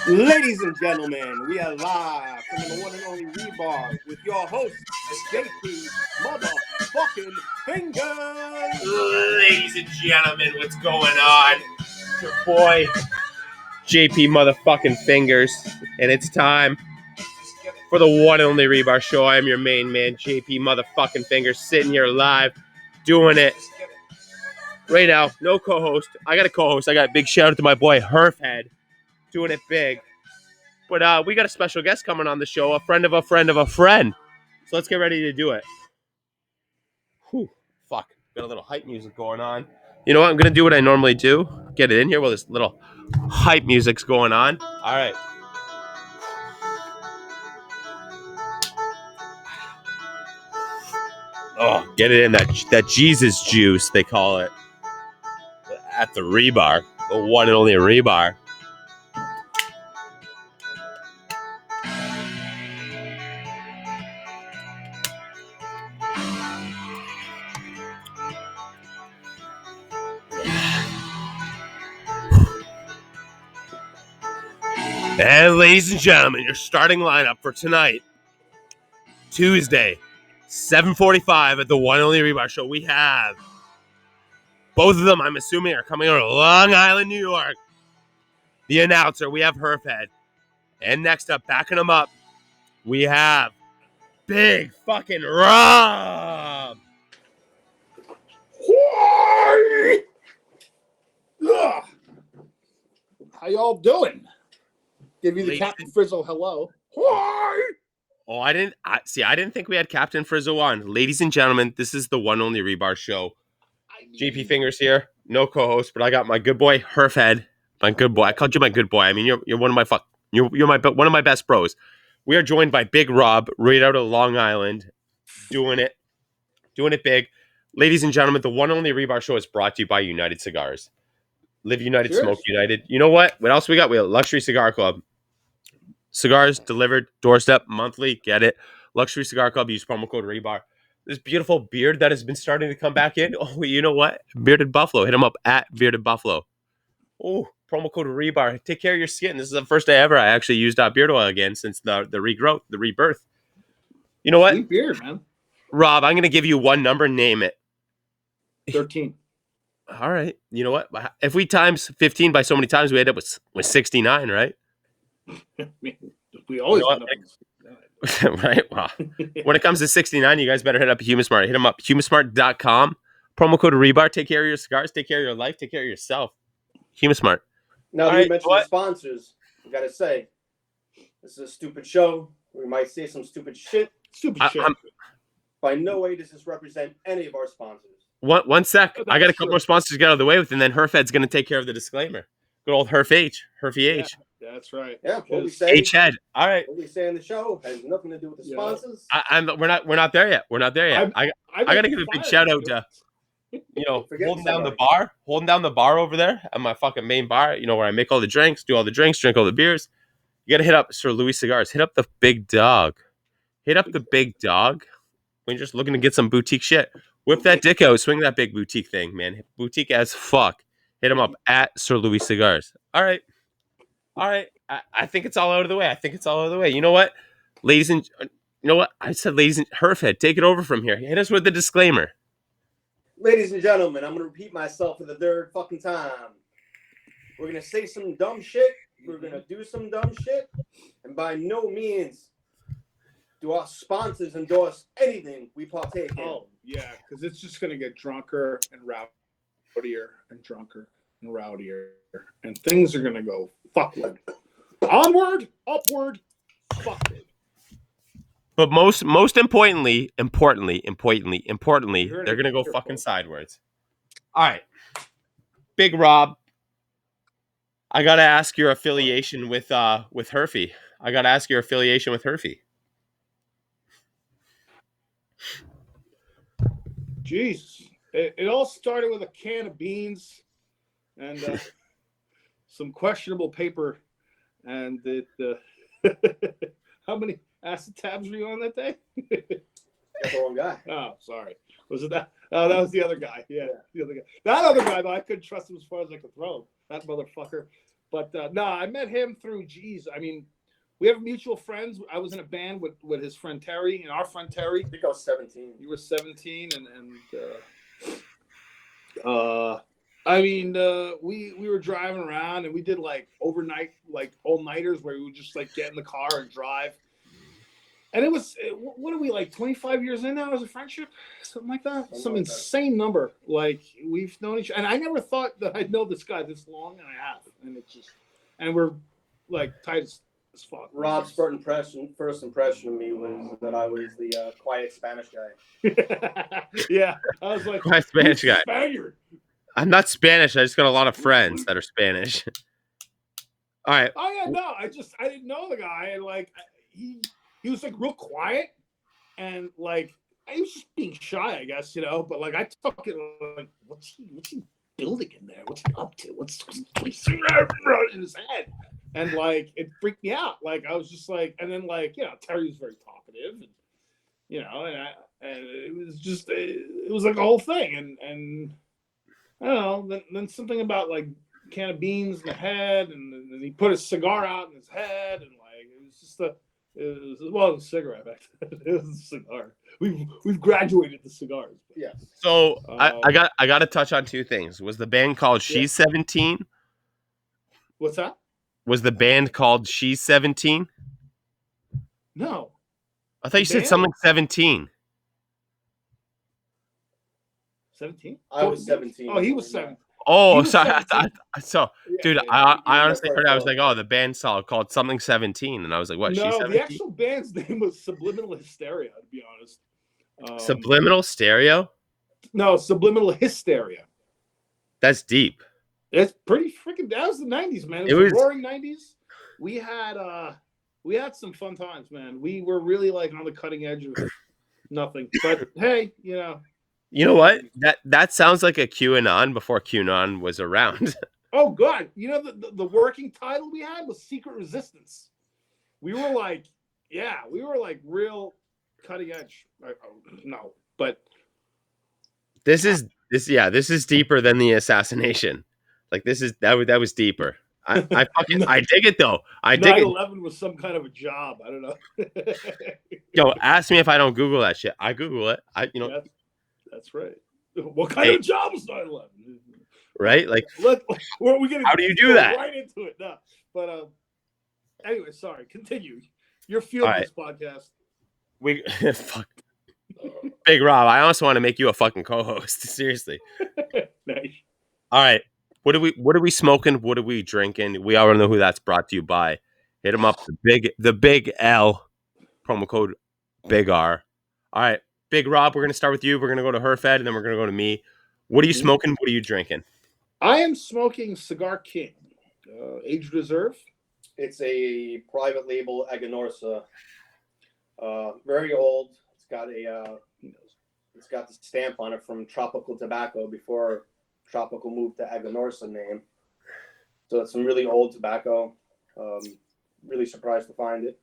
Ladies and gentlemen, we are live from the one and only Rebar with your host, JP Motherfucking Fingers. Ladies and gentlemen, what's going on? It's your boy, JP Motherfucking Fingers, and it's time for the one and only Rebar Show. I am your main man, JP Motherfucking Fingers, sitting here live, doing it right now. No co-host. I got a co-host. I got a big shout out to my boy, Herfhead, doing it big. But we got a special guest coming on the show, a friend of a friend of a friend. So let's get ready to do it. Whew, fuck. Got a little hype music going on. You know what? I'm going to do what I normally do. Get it in here while this little hype music's going on. All right. Oh, get it in that Jesus juice, they call it. At the Rebar. The one and only Rebar. And ladies and gentlemen, your starting lineup for tonight, Tuesday, 7:45 at the one and only Rebar Show. We have both of them, I'm assuming, are coming out of Long Island, New York. The announcer, we have Herfhead. And next up, backing him up, we have Big fucking Rob. How y'all doing? Give you the Captain Frizzle hello. Oh, I didn't think we had Captain Frizzle on. Ladies and gentlemen, this is the one only Rebar Show. GP Fingers here, no co-host, but I got my good boy Herfhead, my good boy. I called you my good boy. I mean, you're one of my one of my best bros. We are joined by Big Rob, right out of Long Island, doing it big. Ladies and gentlemen, the one only Rebar Show is brought to you by United Cigars. Live United, Cheers. Smoke United. You know what? What else we got? We have Luxury Cigar Club. Cigars delivered, doorstep, monthly. Get it? Luxury Cigar Club. Use promo code Rebar. This beautiful beard that has been starting to come back in. Oh, you know what? Bearded Buffalo. Hit him up at Bearded Buffalo. Oh, promo code Rebar. Take care of your skin. This is the first day ever I actually used beard oil again since the regrowth, the rebirth. You know what? Sweet beard, man. Rob, I'm going to give you one number. Name it. 13. All right. You know what? If we times 15 by so many times, we end up with 69, right? We always end up right? Well, when it comes to 69, you guys better hit up Humasmart. Hit them up, humasmart.com. Promo code Rebar. Take care of your cigars. Take care of your life. Take care of yourself. Humasmart. Now that you mentioned the sponsors, I got to say, this is a stupid show. We might say some stupid shit. By no way does this represent any of our sponsors. One sec. I got a couple more sponsors to get out of the way with, and then Herfhead's going to take care of the disclaimer. Good old Herfy H. Yeah, that's right. Yeah, what we say. H-head. All right. What we say in the show has nothing to do with the sponsors. We're not there yet. We're not there yet. I got to give a big shout out to, holding down the bar over there at my fucking main bar. You know, where I make all the drinks, do all the drinks, drink all the beers. You got to hit up Sir Louis Cigars. Hit up the big dog. Hit up the big dog when you're just looking to get some boutique shit. Whip that dick out. Swing that big boutique thing, man. Boutique as fuck. Hit him up at Sir Louis Cigars. All right. I think it's all out of the way. You know what? I said ladies and Herfhead, take it over from here. Hit us with the disclaimer. Ladies and gentlemen, I'm going to repeat myself for the third fucking time. We're going to say some dumb shit. We're going to do some dumb shit. And by no means do our sponsors endorse anything we partake in. Oh, yeah, because it's just going to get drunker and rowdier and drunker and rowdier. And things are going to go fuckward. Onward, upward, fuckward. But most importantly, they're going to go fucking sideways. All right. Big Rob, I got to ask your affiliation with Herfy. Jeez. It all started with a can of beans and some questionable paper. And how many acid tabs were you on that day? That's the wrong guy. Oh, sorry. Was it that? Oh, that was the other guy. Yeah, the other guy. That other guy, though, I couldn't trust him as far as I could throw him. That motherfucker But no, I met him through. Geez, I mean, we have mutual friends. I was in a band with his friend Terry and our friend Terry. I think I was 17. You were 17, I mean, we were driving around and we did like overnight, like all nighters where we would just like get in the car and drive. And it was, what are we, like 25 years in now as a friendship? Something like that? Some like insane number. Like, we've known each other. And I never thought that I'd know this guy this long, and I have. And it's just, and we're like tight as fuck. Rob's first impression of me was that I was the quiet Spanish guy. Yeah. I was like, Quiet Spanish guy. Spaniard. I'm not Spanish. I just got a lot of friends that are Spanish. All right. Oh, yeah, no. I didn't know the guy. And like, he was like real quiet, and like he was just being shy, I guess, you know. But like I took it like, what's he building in there? What's he up to? What's in his head? And like it freaked me out. Like I was just like, and then like Terry was very talkative, and and it was just it was like a whole thing, and I don't know. Then something about like a can of beans in the head, and then he put a cigar out in his head, and like it was just it was a cigarette back then. It was a cigar. We've graduated the cigars. Yes. So I got to touch on two things. Was the band called She's 17? What's that? Was the band called She's 17? No. I thought you said something 17. 17? I was 17. Oh, he was 17. Oh, was sorry. 17. Dude, I honestly heard. I was like, oh, the band song called something 17, and I was like, what? No, She's 17? the actual band's name was Subliminal Hysteria. To be honest. Subliminal Stereo. No, Subliminal Hysteria. That's deep. It's pretty freaking. That was the 90s, man. It was the roaring 90s. We had some fun times, man. We were really like on the cutting edge of nothing. But hey, You know what? That sounds like a QAnon before QAnon was around. Oh God! The working title we had was Secret Resistance. We were like, real cutting edge. No, but this is deeper than the assassination. Like that was deeper. I dig it though. I dig it. 9/11 was some kind of a job. I don't know. Yo, ask me if I don't Google that shit. I Google it. That's right. What kind of job was 9/11? Right? Like, we're gonna. How do you do that? Right into it now. But anyway, sorry. Continue. You're feeling this podcast. Fuck. Big Rob, I also want to make you a fucking co-host. Seriously. Nice. All right. What are we smoking? What are we drinking? We already know who that's brought to you by. Hit him up. The big L. Promo code Big R. All right. Big Rob, we're going to start with you. We're going to go to Herfed, and then we're going to go to me. What are you smoking? What are you drinking? I am smoking Cigar King, aged reserve. It's a private label Aganorsa. Very old. It's got the stamp on it from Tropical Tobacco before Tropical moved to Aganorsa name. So it's some really old tobacco. Really surprised to find it.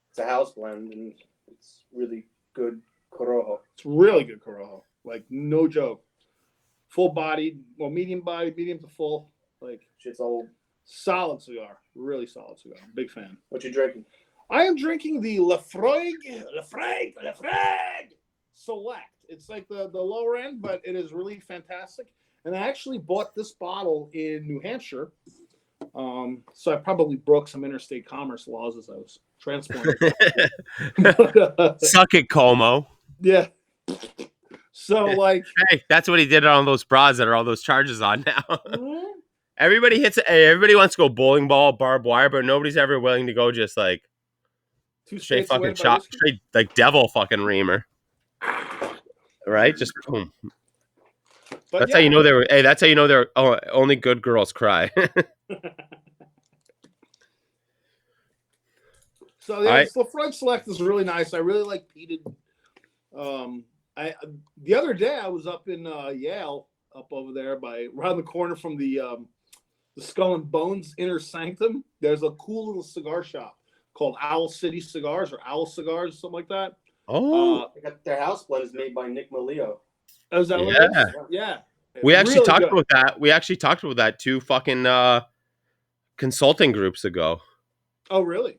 It's a house blend, and it's really good Corojo. It's really good Corojo. Like, no joke. Full bodied, medium to full. Like, Shit's old. Solid cigar. Really solid cigar. Big fan. What you drinking? I am drinking the Lafroig Select. It's like the lower end, but it is really fantastic. And I actually bought this bottle in New Hampshire. So I probably broke some interstate commerce laws as I was transporting. Suck it, Como. Yeah. So like, hey, that's what he did on those bras that are all those charges on now. Everybody wants to go bowling ball, barbed wire, but nobody's ever willing to go just like straight fucking shot, straight like devil fucking reamer. Right? Just boom. That's how you know that's how you know they're only good girls cry. So yeah, the Lafroig Select is really nice. I really like peated. The other day I was up in Yale, up over there around the corner from the Skull and Bones Inner Sanctum. There's a cool little cigar shop called Owl City Cigars or Owl Cigars, something like that. Oh, their house blend is made by Nick Malio. Oh, is that what it is? Yeah. We actually talked about that. We actually talked about that 2 fucking consulting groups ago. Oh, really?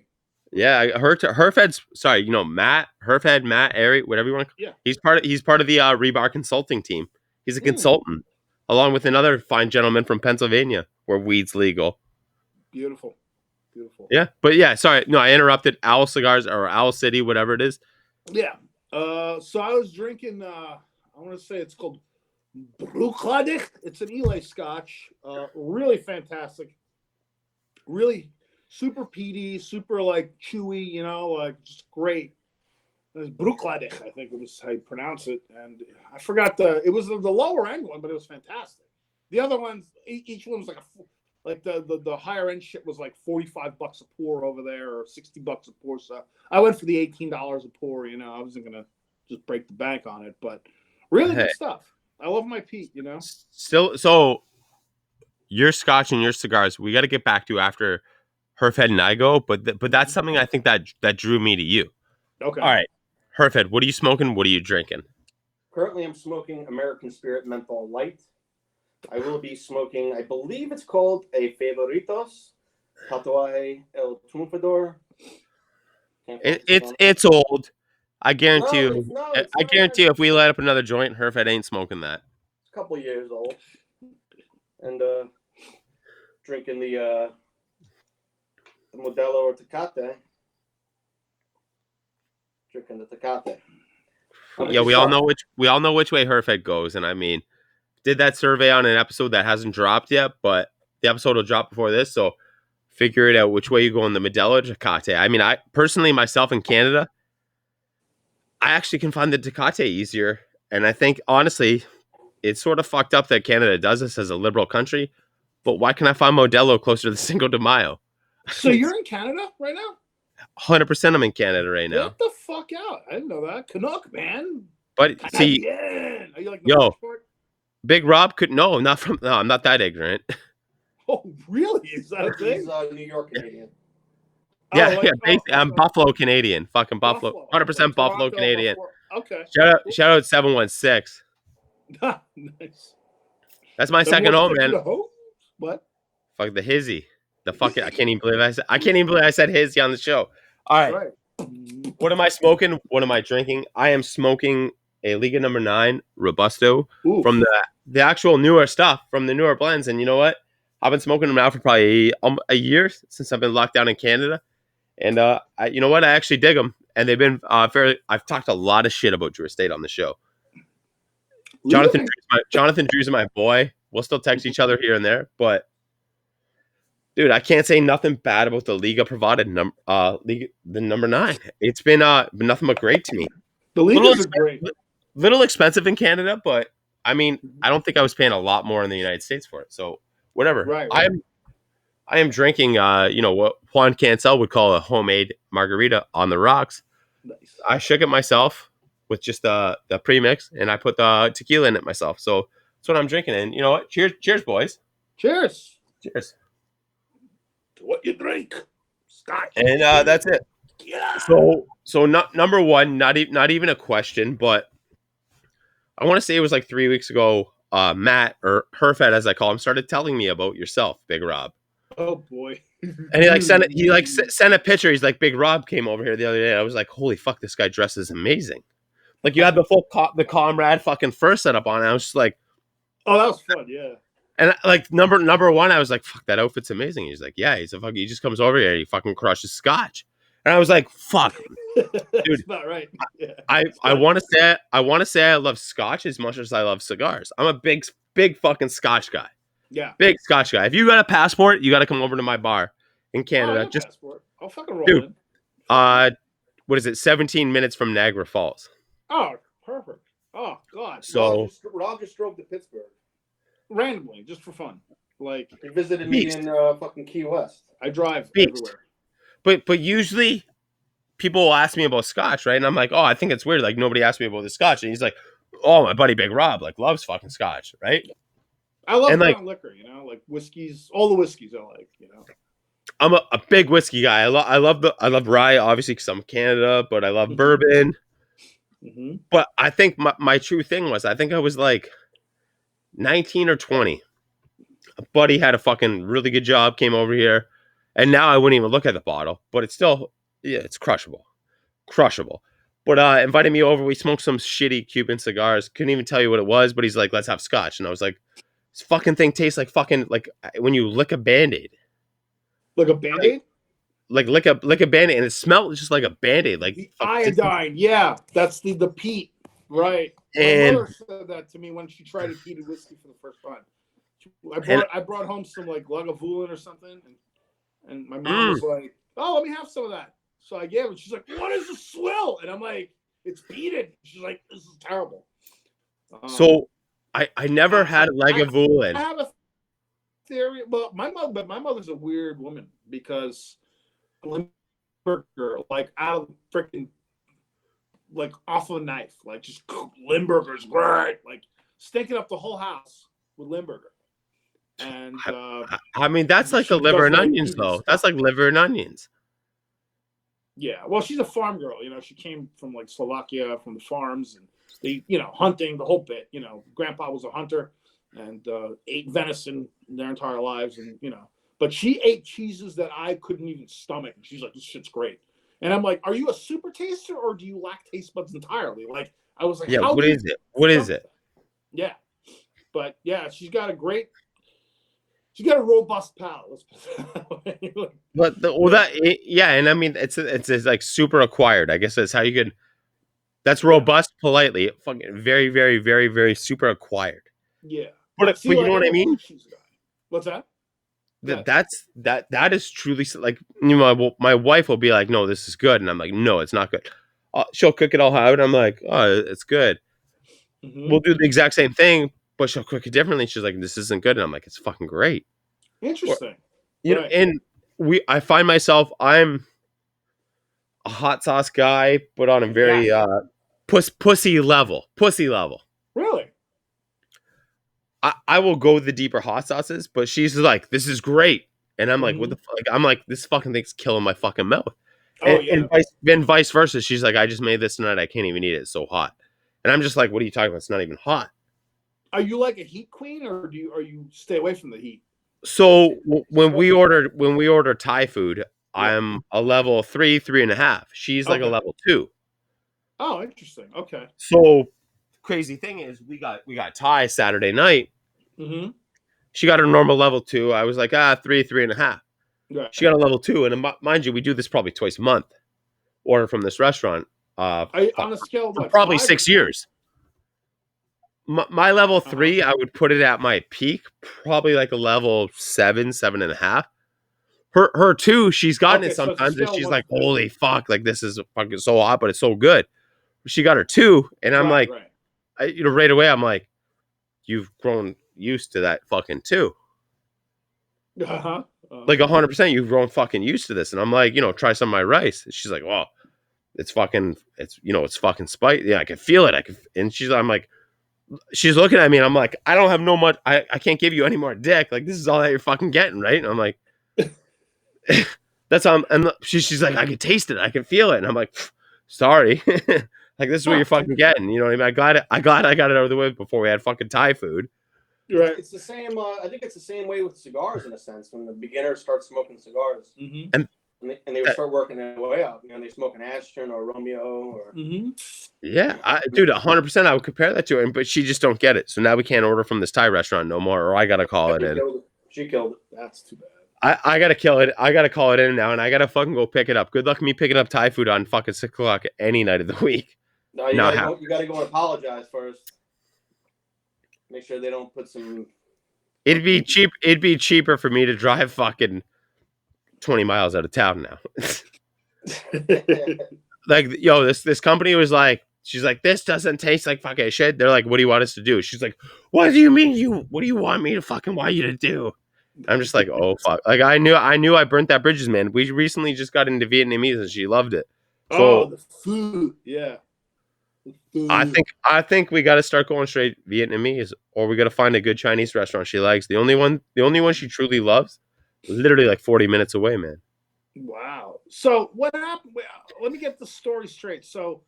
Yeah, Herfed's sorry, Matt Herfed, Matt Airy, whatever you want. Yeah. He's part of the Rebar consulting team. He's a Hmm. consultant, along with another fine gentleman from Pennsylvania, where weed's legal. Beautiful. Yeah, but yeah, sorry, no, I interrupted. Owl Cigars or Owl City, whatever it is. Yeah. So I was drinking. I want to say it's called Broekladich. It's an Elay Scotch. Really fantastic. Really super peaty, super like chewy. Like just great. It was Broekladich, I think it was how you pronounce it, and I forgot it was the lower end one, but it was fantastic. The other ones, each one was like the higher end shit was like $45 a pour over there, or $60 a pour. So I went for the $18 a pour. I wasn't gonna just break the bank on it, but really good stuff. I love my peat. Still, so your Scotch and your cigars, we got to get back to after Herfed and I go, but that's something I think that drew me to you. Okay. All right, Herfed, what are you smoking? What are you drinking? Currently, I'm smoking American Spirit Menthol Light. I will be smoking, I believe it's called a Favoritos Tatuaje El Triunfador. It's old. I guarantee No, you. it's I not. guarantee you, if we light up another joint, Herfed ain't smoking that. It's a couple years old, and drinking the Modelo or Tecate. Drinking the Tecate. Yeah, we all know which way Herfed goes, and I mean, did that survey on an episode that hasn't dropped yet, but the episode will drop before this, so figure it out which way you go in the Modelo or Tecate. I mean, I personally myself in Canada, I actually can find the Tecate easier, and I think honestly, it's sort of fucked up that Canada does this as a liberal country. But why can I find Modelo closer to the Cinco de Mayo? So you're in Canada right now? 100% I'm in Canada right now. Get the fuck out! I didn't know that. Canuck, man. But see, Canadian. Are you like yo, Big Rob could no, I'm not that ignorant. Oh, really? Is that a thing? He's New York Canadian. Yeah, I'm Buffalo Canadian. Fucking Buffalo. 100% Buffalo Canadian. Okay. Shout out 716. Nice. That's my second home, man. What? Fuck the hizzy. The fucking I can't even believe I said hizzy on the show. All right. Right. What am I smoking? What am I drinking? I am smoking a Liga number 9 Robusto. Oof. From the actual newer stuff, from the newer blends. And you know what? I've been smoking them now for probably a year since I've been locked down in Canada. And you know what? I actually dig them. And they've been fairly. I've talked a lot of shit about Drew Estate on the show. Jonathan Drew's my boy. We'll still text each other here and there, but dude, I can't say nothing bad about the Liga Privada the number 9. It's been nothing but great to me. The Ligas are great. Little expensive in Canada, but I mean, I don't think I was paying a lot more in the United States for it. So whatever. Right. I am drinking what Juan Cancel would call a homemade margarita on the rocks. Nice. I shook it myself with just the premix, and I put the tequila in it myself. So that's what I'm drinking. And you know what? Cheers, boys. Cheers. To what you drink. Scotch. And that's it. Yeah. So not number 1, not even a question, but I want to say it was like 3 weeks ago. Matt, or Herfed as I call him, started telling me about yourself, Big Rob. Oh boy. And he sent a picture. He's like, Big Rob came over here the other day. I was like, holy fuck, this guy dresses amazing. Like you had the full the comrade fucking first setup on. I was just like, oh, that was fun, yeah. And like number 1, I was like, fuck, that outfit's amazing. He's like, yeah, he just comes over here and he fucking crushes scotch. And I was like, fuck, dude, that's about right. Yeah. I want to say I love scotch as much as I love cigars. I'm a big fucking scotch guy. Yeah, big scotch guy. If you got a passport, you got to come over to my bar in Canada. I'll fucking roll dude, in. What is it? 17 minutes from Niagara Falls. Oh, perfect. Oh God. So Rob just drove to Pittsburgh randomly, just for fun. Like he visited me in fucking Key West. I drive everywhere. But usually people will ask me about scotch, right? And I'm like, oh, I think it's weird. Like nobody asked me about the scotch, and he's like, oh, my buddy Big Rob like loves fucking scotch, right? I love brown liquor, like whiskeys, all the whiskeys I like, I'm a big whiskey guy. I love rye, obviously, because I'm Canada, but I love bourbon. Mm-hmm. But I think my true thing was, I think I was like 19 or 20. A buddy had a fucking really good job, came over here, and now I wouldn't even look at the bottle, but it's still, yeah, it's crushable. Crushable. But invited me over. We smoked some shitty Cuban cigars. Couldn't even tell you what it was, but he's like, let's have scotch. And I was like, this fucking thing tastes like fucking, like when you lick a Band-Aid. Like a Band-Aid? Like lick a Band-Aid, and it smelled just like a Band-Aid. Like the iodine, yeah. That's the peat. Right. And my mother said that to me when she tried a heated whiskey for the first time. I brought home some like Lagavulin or something, and my mom was like, "Oh, let me have some of that." So I gave it. She's like, "What is a swill?" And I'm like, "It's peated." She's like, "This is terrible." So I never had Lagavulin. I have a theory. Well, my mother's a weird woman because Limburger, like out of freaking, like off of a knife, like just Limburger's great, like stinking up the whole house with Limburger. And I mean, that's like the liver and onions, though. Stuff. That's like liver and onions. Yeah, well, she's a farm girl. You know, she came from like Slovakia, from the farms, and they, you know, hunting the whole bit. You know, Grandpa was a hunter and ate venison their entire lives, and you know, but she ate cheeses that I couldn't even stomach. And she's like, "This shit's great," and I'm like, "Are you a super taster or do you lack taste buds entirely?" Like, I was like, "Yeah, what is it? What is it?" Yeah, but yeah, she's got a robust palate. But yeah, and I mean it's like super acquired. I guess that's how you could. That's robust, politely, fucking very, very, very, very super acquired. Yeah, but you know what I mean? What's that? That is truly like, you know, my wife will be like, "No, this is good," and I'm like, "No, it's not good." She'll cook it all out, and I'm like, "Oh, it's good." Mm-hmm. We'll do the exact same thing, but she'll cook it differently. She's like, "This isn't good," and I'm like, "It's fucking great." Interesting. You know, and I find myself, I'm a hot sauce guy, but on a very pussy level. Really? I will go the deeper hot sauces, but she's like, "This is great," and I'm like, "What the fuck?" Like, I'm like, "This fucking thing's killing my fucking mouth." And vice versa. She's like, "I just made this tonight. I can't even eat it. It's so hot." And I'm just like, "What are you talking about? It's not even hot." Are you like a heat queen, or are you stay away from the heat? So when we order Thai food, I'm a level 3, 3.5. She's like a level 2. Oh, interesting. Okay. So crazy thing is, we got Thai Saturday night. Mm-hmm. She got her normal level 2. I was like 3, 3.5. Right. She got a level 2, and mind you, we do this probably twice a month. Order from this restaurant. On a scale of what, probably 6 years. My level 3, I would put it at my peak, probably like a level 7, 7.5. Her 2, she's gotten it sometimes, and she's like, "Holy fuck! Like, this is fucking so hot, but it's so good." She got her 2, and I'm like, right away, I'm like, "You've grown used to that fucking 2." Like 100%, you've grown fucking used to this, and I'm like, try some of my rice. And she's like, "Well, it's fucking spicy. Yeah, I can feel it. And I'm like. She's looking at me, and I'm like, I don't have no much. I can't give you any more dick. Like, this is all that you're fucking getting, right? And I'm like, that's how. And she's like, I can taste it, I can feel it, and I'm like, sorry, like this is what you're fucking getting. You know what I mean? I got it out of the way before we had fucking Thai food. Right. It's the same. I think it's the same way with cigars in a sense. When the beginners start smoking cigars, and they would start working their way up. They smoke an Ashton or a Romeo or. Yeah, dude, 100%. I would compare that to her, but she just don't get it. So now we can't order from this Thai restaurant no more, or I gotta call it in. She killed it. That's too bad. I gotta kill it. I gotta call it in now, and I gotta fucking go pick it up. Good luck me picking up Thai food on fucking 6 o'clock any night of the week. No, you gotta go and apologize first. Make sure they don't put some. It'd be cheap. It'd be cheaper for me to drive fucking 20 miles out of town now. Like, this company was like, she's like, "This doesn't taste like fucking shit." They're like, "What do you want us to do?" She's like, "What do you mean what do you want me to fucking want you to do?" I'm just like, "Oh fuck." Like, I knew I burnt that bridges, man. We recently just got into Vietnamese, and she loved it. So, the food. Yeah. I think we got to start going straight Vietnamese, or we got to find a good Chinese restaurant she likes. The only one she truly loves, literally like 40 minutes away, man. Wow. So what happened? Let me get the story straight. So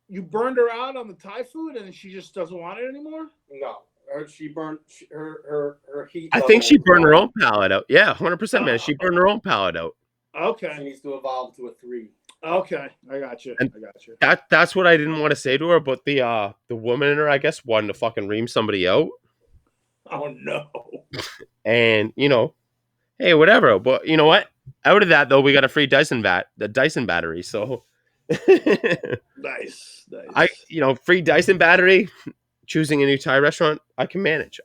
you burned her out on the Thai food, and she just doesn't want it anymore? No. she burnt her heat. I think she level burned her down. own palate out. Yeah, 100%, man. She burned her own palate out. She Okay. needs to evolve to a 3. Okay. I got you. And- I got you. That's what I didn't want to say to her, but the woman in her, I guess, wanted to fucking ream somebody out. Oh no. And, hey, whatever. But you know what? Out of that though, we got a free the Dyson battery. So Nice. Nice. free Dyson battery, choosing a new Thai restaurant, I can manage.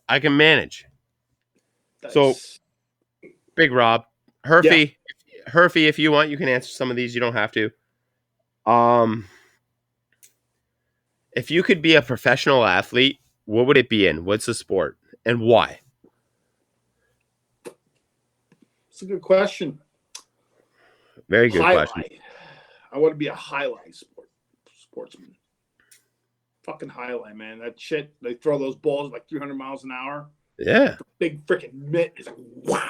Nice. So Big Rob, Herfy, if you want, you can answer some of these. You don't have to. If you could be a professional athlete, what would it be in? What's the sport and why? It's a good question. Very good question. I want to be a highlight sportsman. Fucking highlight, man. That shit. They throw those balls like 300 miles an hour. Yeah. Big freaking mitt is like wow.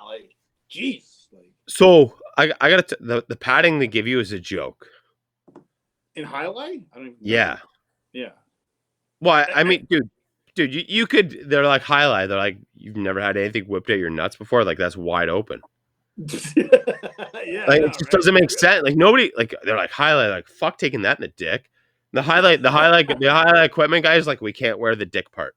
Like, jeez. Like, so I got the padding they give you is a joke. In highlight? I don't even know. Yeah. Yeah. Well, I mean, dude, you could. They're like highlight. They're like, you've never had anything whipped at your nuts before. Like that's wide open. Yeah. Like it just doesn't make sense. Like nobody. Like they're like highlight. Like fuck taking that in the dick. The highlight equipment guys like we can't wear the dick part.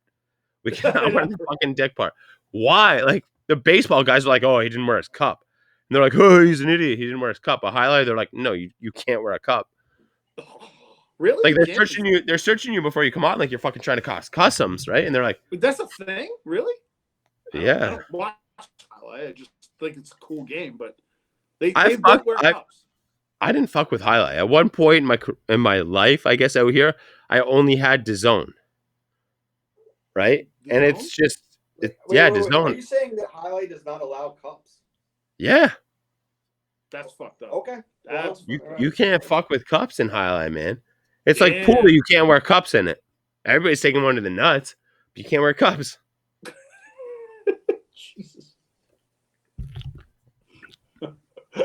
We cannot wear the fucking dick part. Why? Like the baseball guys are like, oh, he didn't wear his cup. And they're like, oh, he's an idiot. He didn't wear his cup. A highlight, they're like, no, you can't wear a cup. Really? Like they're searching you before you come on, like you're fucking trying to cause customs, right? And they're like, But that's a thing? Really? Yeah. I don't watch highlight. I just think it's a cool game, but they I both wear cups. I didn't fuck with highlight. At one point in my life, I guess out here, I only had DAZN. Right? And it's just DAZN. Are you saying that highlight does not allow cups? Yeah. That's fucked up. Okay. You can't fuck with cups in highlight, man. It's like pool, you can't wear cups in it. Everybody's taking one to the nuts, but you can't wear cups. Jesus.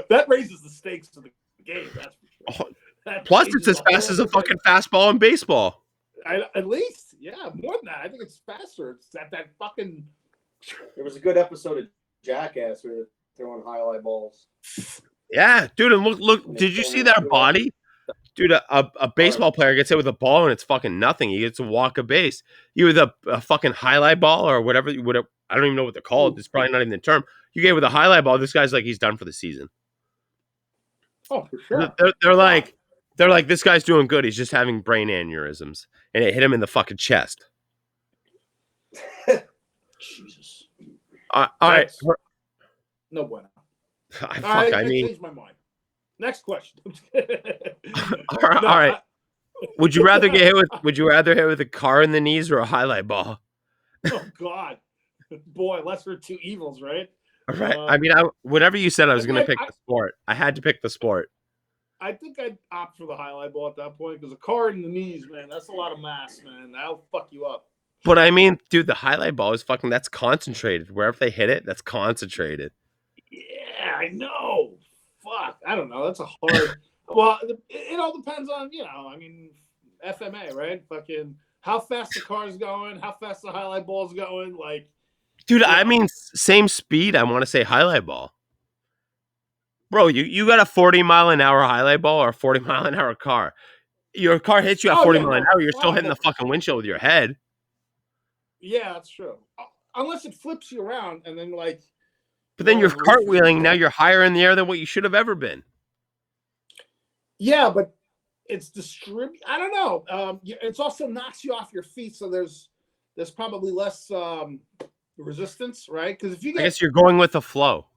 That raises the stakes of the game, that's for sure. Plus, it's as fast as a fucking fastball in baseball. At least, yeah, more than that. I think it's faster. It's that fucking. There was a good episode of Jackass where they're throwing highlight balls. Yeah, dude, and look. Did you see that body? Dude, a baseball player gets hit with a ball and it's fucking nothing. He gets to walk a base. You with a fucking highlight ball or whatever. I don't even know what they're called. It's probably not even the term. You get with a highlight ball. This guy's like he's done for the season. Oh, for sure. They're like this guy's doing good. He's just having brain aneurysms, and it hit him in the fucking chest. Jesus. All right. No bueno. I changed my mind. Next question. all right. Would you rather get hit with a car in the knees or a highlight ball? Oh God, boy, lesser of two evils, right? Right. I mean, whatever you said, I was going to pick the sport. I had to pick the sport. I think I'd opt for the highlight ball at that point because a car in the knees, man, that's a lot of mass, man. That'll fuck you up. But I mean, dude, the highlight ball is fucking. That's concentrated. Wherever they hit it, that's concentrated. Yeah, I know. Fuck, I don't know. That's a hard. Well, it all depends on I mean, FMA, right? Fucking how fast the car's going, how fast the highlight ball's going, like. Dude, I mean, same speed. I want to say highlight ball. Bro, you got a 40-mile-an-hour highlight ball or a 40-mile-an-hour car. Your car hits you at 40 miles an hour. You're still hitting the fucking windshield with your head. Yeah, that's true. Unless it flips you around and then like. But then you're cartwheeling. Now you're higher in the air than what you should have ever been. Yeah, but it's I don't know. It's also knocks you off your feet, so there's probably less resistance, right? Because if you get, I guess you're going with the flow.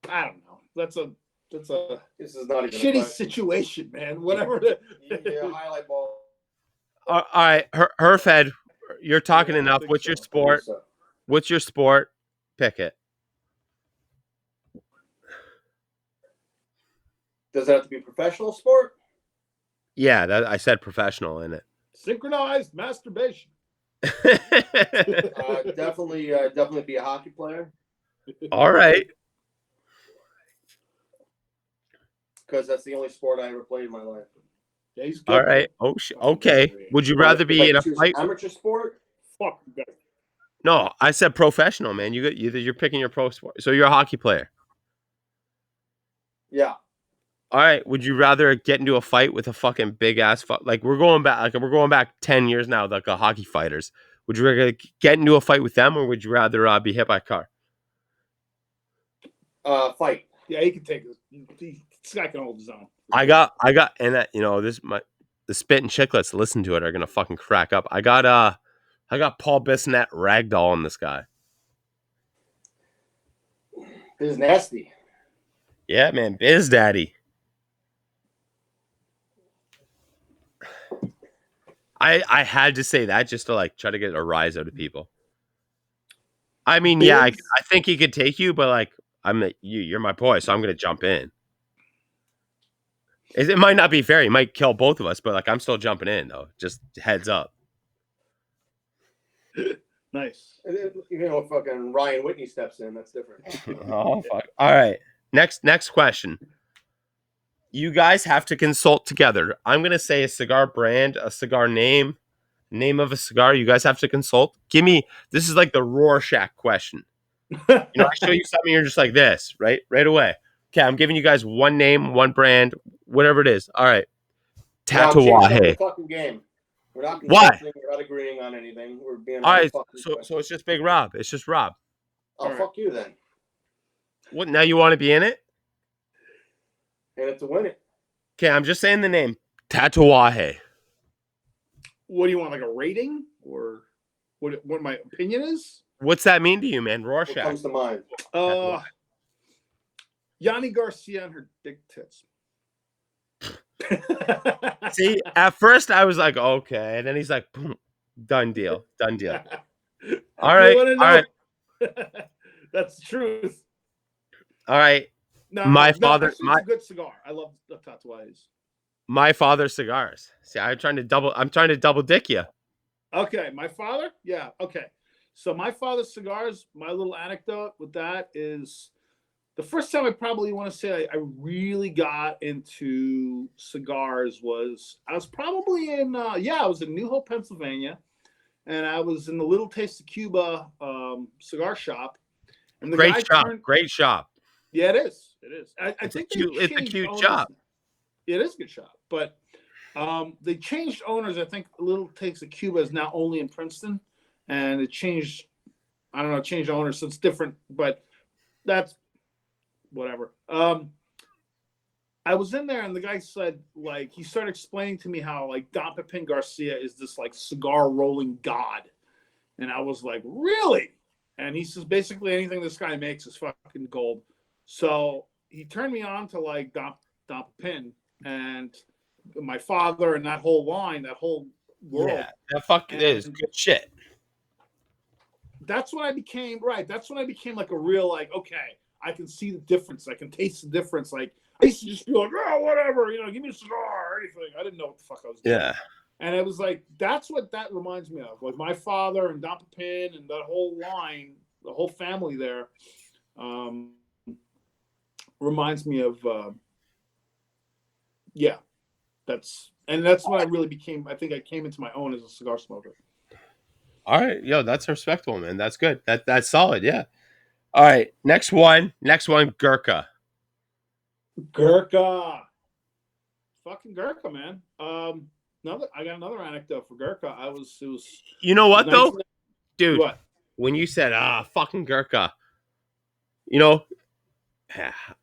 I don't know. That's a This is not even shitty situation, man. Whatever. Highlight ball. All right, Herfed, you're talking enough. What's your sport? What's your sport? Pick it. Does it have to be a professional sport? Yeah, I said professional in it. Synchronized masturbation. Definitely be a hockey player. All right. Because that's the only sport I ever played in my life. Yeah, all right. Oh, okay. Would you rather be in a fight? Amateur sport? fuck you guys. No, I said professional, man. You're picking your pro sport. So you're a hockey player. Yeah. All right. Would you rather get into a fight with a fucking big ass like we're going back 10 years now, like a hockey fighters? Would you rather get into a fight with them, or would you rather be hit by a car? Fight. Yeah, he can take it. This guy can hold his own. I got, and that the spit and chicklets listen to it are gonna fucking crack up. I got Paul Bissonnette ragdoll on this guy. This is nasty. Yeah, man, Biz Daddy. I had to say that just to like try to get a rise out of people. I mean, yeah, I think he could take you, but like you're my boy, so I'm gonna jump in. It might not be fair. He might kill both of us, but like I'm still jumping in though. Just heads up. Nice. You know, fucking Ryan Whitney steps in. That's different. Oh fuck! All right, next question. You guys have to consult together. I'm gonna say a cigar brand, a cigar name of a cigar. You guys have to consult. Give me. This is like the Rorschach question. I show you something, you're just like this, right away. Okay, I'm giving you guys one name, one brand, whatever it is. All right, Tatuaje. Fucking game. We're not What? We're not agreeing on anything. We're being all right. So it's just Big Rob. It's just Rob. Oh, fuck you then. What? Now you want to be in it? And it's to win it. Okay, I'm just saying the name Tatuaje. What do you want, like a rating, or what my opinion is? What's that mean to you, man? Rorschach. What comes to mind? Yanni Garcia and her dick tits. See, at first I was like, okay, and then he's like, boom, done deal. All right. That's the truth. All right. No, it's a good cigar. I love the Tatuajes. My father's cigars. See, I'm trying to double dick you. Okay, my father? Yeah, okay. So my father's cigars, my little anecdote with that is the first time I probably want to say I really got into cigars was I was probably in I was in New Hope, Pennsylvania, and I was in the Little Taste of Cuba cigar shop. And the Great shop. Yeah, it is. I think it's a cute shop. It is a good shop, but they changed owners. I think Little Taste of Cuba is now only in Princeton, and it changed. I don't know, changed owners, so it's different. But that's whatever. I was in there, and the guy said, like, he started explaining to me how like Don Pepin Garcia is this like cigar rolling god, and I was like, really? And he says basically anything this guy makes is fucking gold. So he turned me on to like Don Pepin and my father and that whole line, that whole world. Yeah, that fucking is good shit. That's when I became like a real like, okay, I can see the difference. I can taste the difference. Like I used to just be like, oh, whatever, give me a cigar or anything. I didn't know what the fuck I was doing. Yeah. And it was like, that's what that reminds me of. Like my father and Don Pepin and that whole line, the whole family there, reminds me of, that's when I really became, I think I came into my own as a cigar smoker. All right. Yo, that's respectable, man. That's good. That's solid. Yeah. All right. Next one, Gurkha. Fucking Gurkha, man. I got another anecdote for Gurkha. You know what though? Dude, what? When you said fucking Gurkha,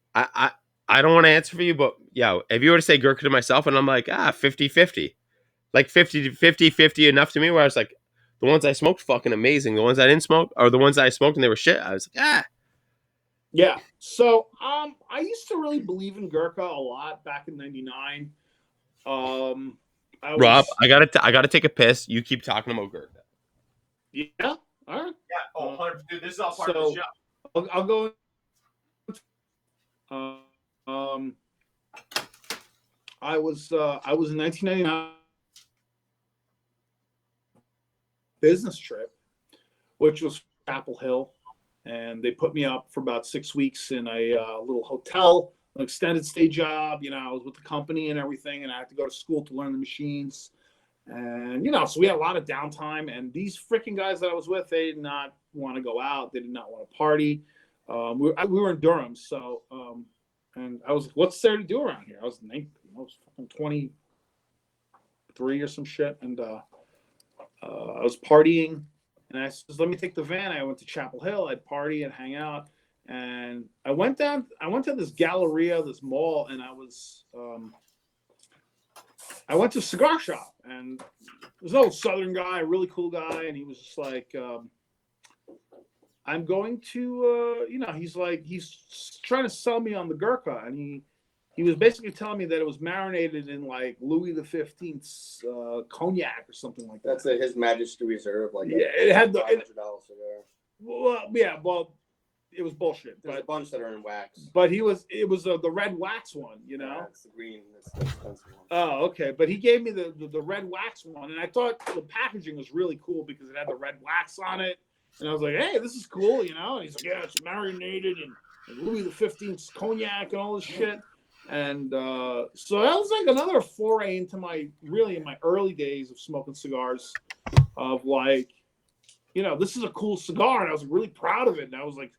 I don't want to answer for you, but yeah, if you were to say Gurkha to myself and I'm like 50-50. Like 50 enough to me where I was like, the ones I smoked fucking amazing. The ones I didn't smoke or the ones I smoked and they were shit. I was like, Yeah. So I used to really believe in Gurkha a lot back in '99. Rob, I gotta take a piss. You keep talking about Gurkha. Yeah. All right. Yeah. 100%. Dude, this is all part of the show. I'll go. I was in 1999 business trip, which was Chapel Hill, and they put me up for about 6 weeks in a little hotel, an extended stay job. I was with the company and everything, and I had to go to school to learn the machines. And, you know, so we had a lot of downtime. And these freaking guys that I was with, they did not want to go out. They did not want to party. We were in Durham. So, and I was like, what's there to do around here? I was fucking 23 or some shit. And I was partying. And I said, let me take the van. I went to Chapel Hill. I'd party and hang out. And I went to this Galleria, this mall, and I went to a cigar shop, and there's an old Southern guy, a really cool guy, and he was just like, I'm going to, you know, he's trying to sell me on the Gurkha, and he was basically telling me that it was marinated in like Louis the 15th's cognac or something like that. That's His Majesty Reserve, like yeah, it had the $500 cigar. Well, it was bullshit. There's a bunch that are in wax. But it was the red wax one, you know. Yeah, it's the green. That's the expensive one. Oh, okay. But he gave me the red wax one, and I thought the packaging was really cool because it had the red wax on it, and I was like, hey, this is cool, you know. And he's like, yeah, it's marinated in Louis the 15th's cognac and all this shit. And so that was like another foray into my early days of smoking cigars, of like, you know, this is a cool cigar, and I was really proud of it. And I was like,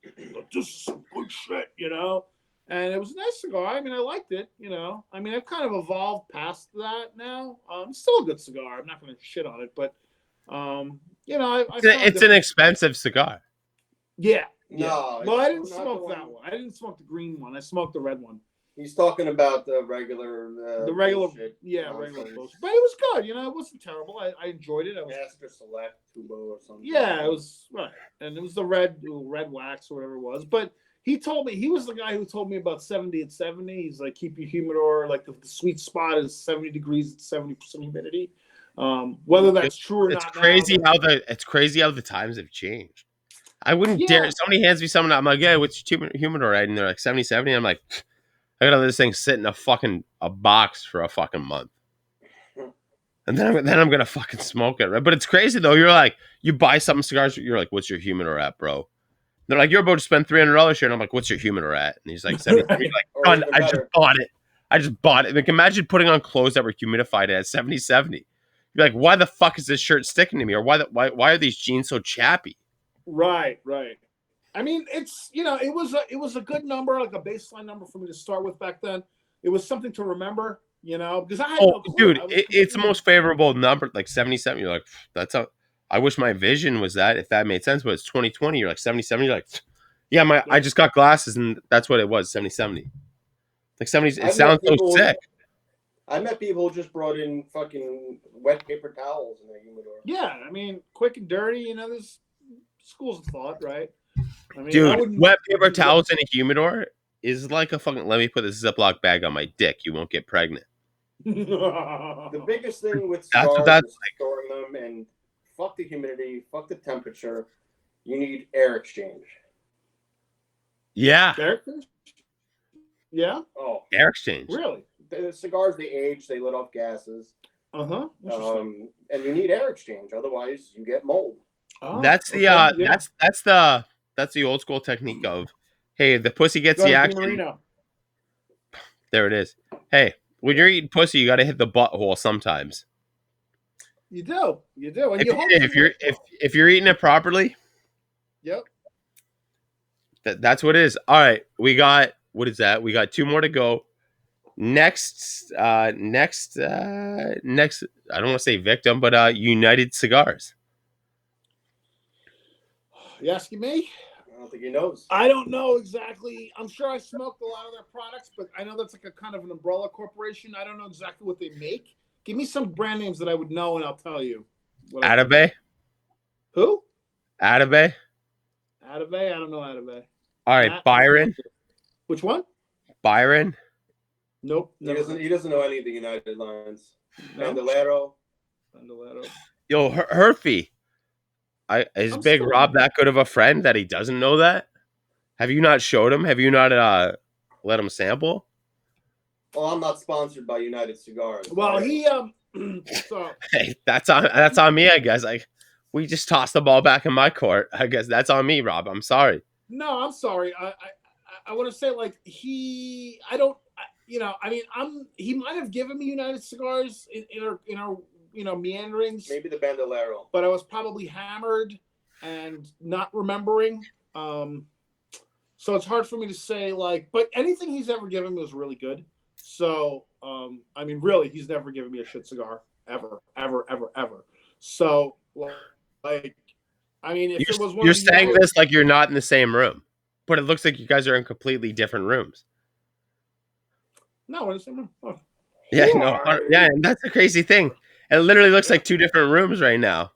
this is some good shit, you know. And it was a nice cigar. I mean, I liked it, you know. I mean, I've kind of evolved past that now. It's still a good cigar. I'm not going to shit on it, but, you know, it's an expensive cigar. Yeah. No. Well, I didn't smoke that one. I didn't smoke the green one. I smoked the red one. He's talking about the regular. Bullshit, regular bullshit. But it was good, you know. It wasn't terrible. I enjoyed it. Master Select Tubo or something. Yeah, it was right, and it was the red wax or whatever it was. But he told me, he was the guy who told me about 70 at 70. He's like, keep your humidor, like the sweet spot is 70 degrees at 70% humidity. Whether that's true or not. It's crazy how the times have changed. I wouldn't dare. Somebody hands me something. I'm like, yeah, what's your humidor at? And they're like 70, 70. I'm like, I gotta let this thing sit in a box for a fucking month. And then I'm gonna fucking smoke it, right? But it's crazy though. You're like, you buy something cigars, you're like, what's your humidor at, bro? They're like, you're about to spend $300 here, and I'm like, what's your humidor at? And he's like, 70. He's like, God, I just bought it. Like, imagine putting on clothes that were humidified at 70. You're like, why the fuck is this shirt sticking to me? Or why are these jeans so chappy? Right. I mean, it's, you know, it was a good number, like a baseline number for me to start with back then. It was something to remember, you know, because I had no clue. Dude, it's the most favorable number, like 77. You're like, I wish my vision was that, if that made sense, but it's 2020. You're like 77. You're like, yeah, I just got glasses, and that's what it was, 70. Like 70, it sounds so sick. I met people who just brought in fucking wet paper towels in their humidor. Yeah, I mean, quick and dirty, you know, there's schools of thought, right? I mean, dude, wet paper towels in a humidor is like a fucking, let me put this Ziploc bag on my dick. You won't get pregnant. The biggest thing with cigars is storing them, and fuck the humidity, fuck the temperature. You need air exchange. Yeah. Yeah? Oh. Air exchange. Really? The cigars, they age, they let off gases. Uh-huh. And you need air exchange, otherwise you get mold. Oh, that's the that's the old school technique of, hey, the pussy gets the action. There it is. Hey, when you're eating pussy, you got to hit the butthole sometimes. You do. And if you're eating it properly. Yep. That's what it is. All right, we got, what is that? We got 2 more to go. Next. I don't want to say victim, but United Cigars. You asking me? I don't think he knows. I don't know exactly. I'm sure I smoked a lot of their products, but I know that's like a kind of an umbrella corporation. I don't know exactly what they make. Give me some brand names that I would know, and I'll tell you. Atabey? Who? Atabey? I don't know Atabey. All right, Byron. Which one? Byron. Nope. He doesn't know any of the United lines. No? Bandolero. Yo, Herfy. Is Big Rob that good of a friend that he doesn't know that? Have you not showed him? Have you not let him sample? Well, I'm not sponsored by United Cigars. Well, he so hey, that's on me, I guess. We just tossed the ball back in my court. I guess that's on me, Rob. I'm sorry. No, I'm sorry. I want to say, like, he might have given me United Cigars in our meanderings. Maybe the Bandolero. But I was probably hammered and not remembering. So it's hard for me to say, like, but anything he's ever given me was really good. So, I mean, really, he's never given me a shit cigar ever, ever, ever, ever. So, like, I mean, if it was one You're of the saying younger, this like you're not in the same room, but it looks like you guys are in completely different rooms. no, we're in the same room. Oh. Yeah, no, yeah, and that's the crazy thing. It literally looks like two different rooms right now.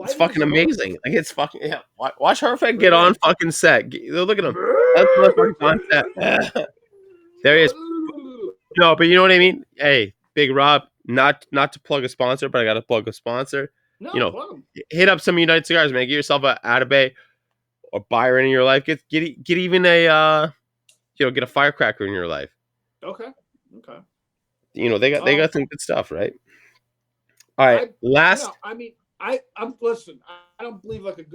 It's fucking amazing. Like it's fucking yeah. Watch Herfed get on fucking set. Look at him. That's motherfucking on set. There he is. No, but you know what I mean. Hey, Big Rob. Not to plug a sponsor, but I got to plug a sponsor. No, You know, hit up some United Cigars, man. Get yourself a Atabay or Byron in your life. Get even a get a firecracker in your life. Okay. You know they got some good stuff, right? All right, last. I mean, I'm listen. I don't believe like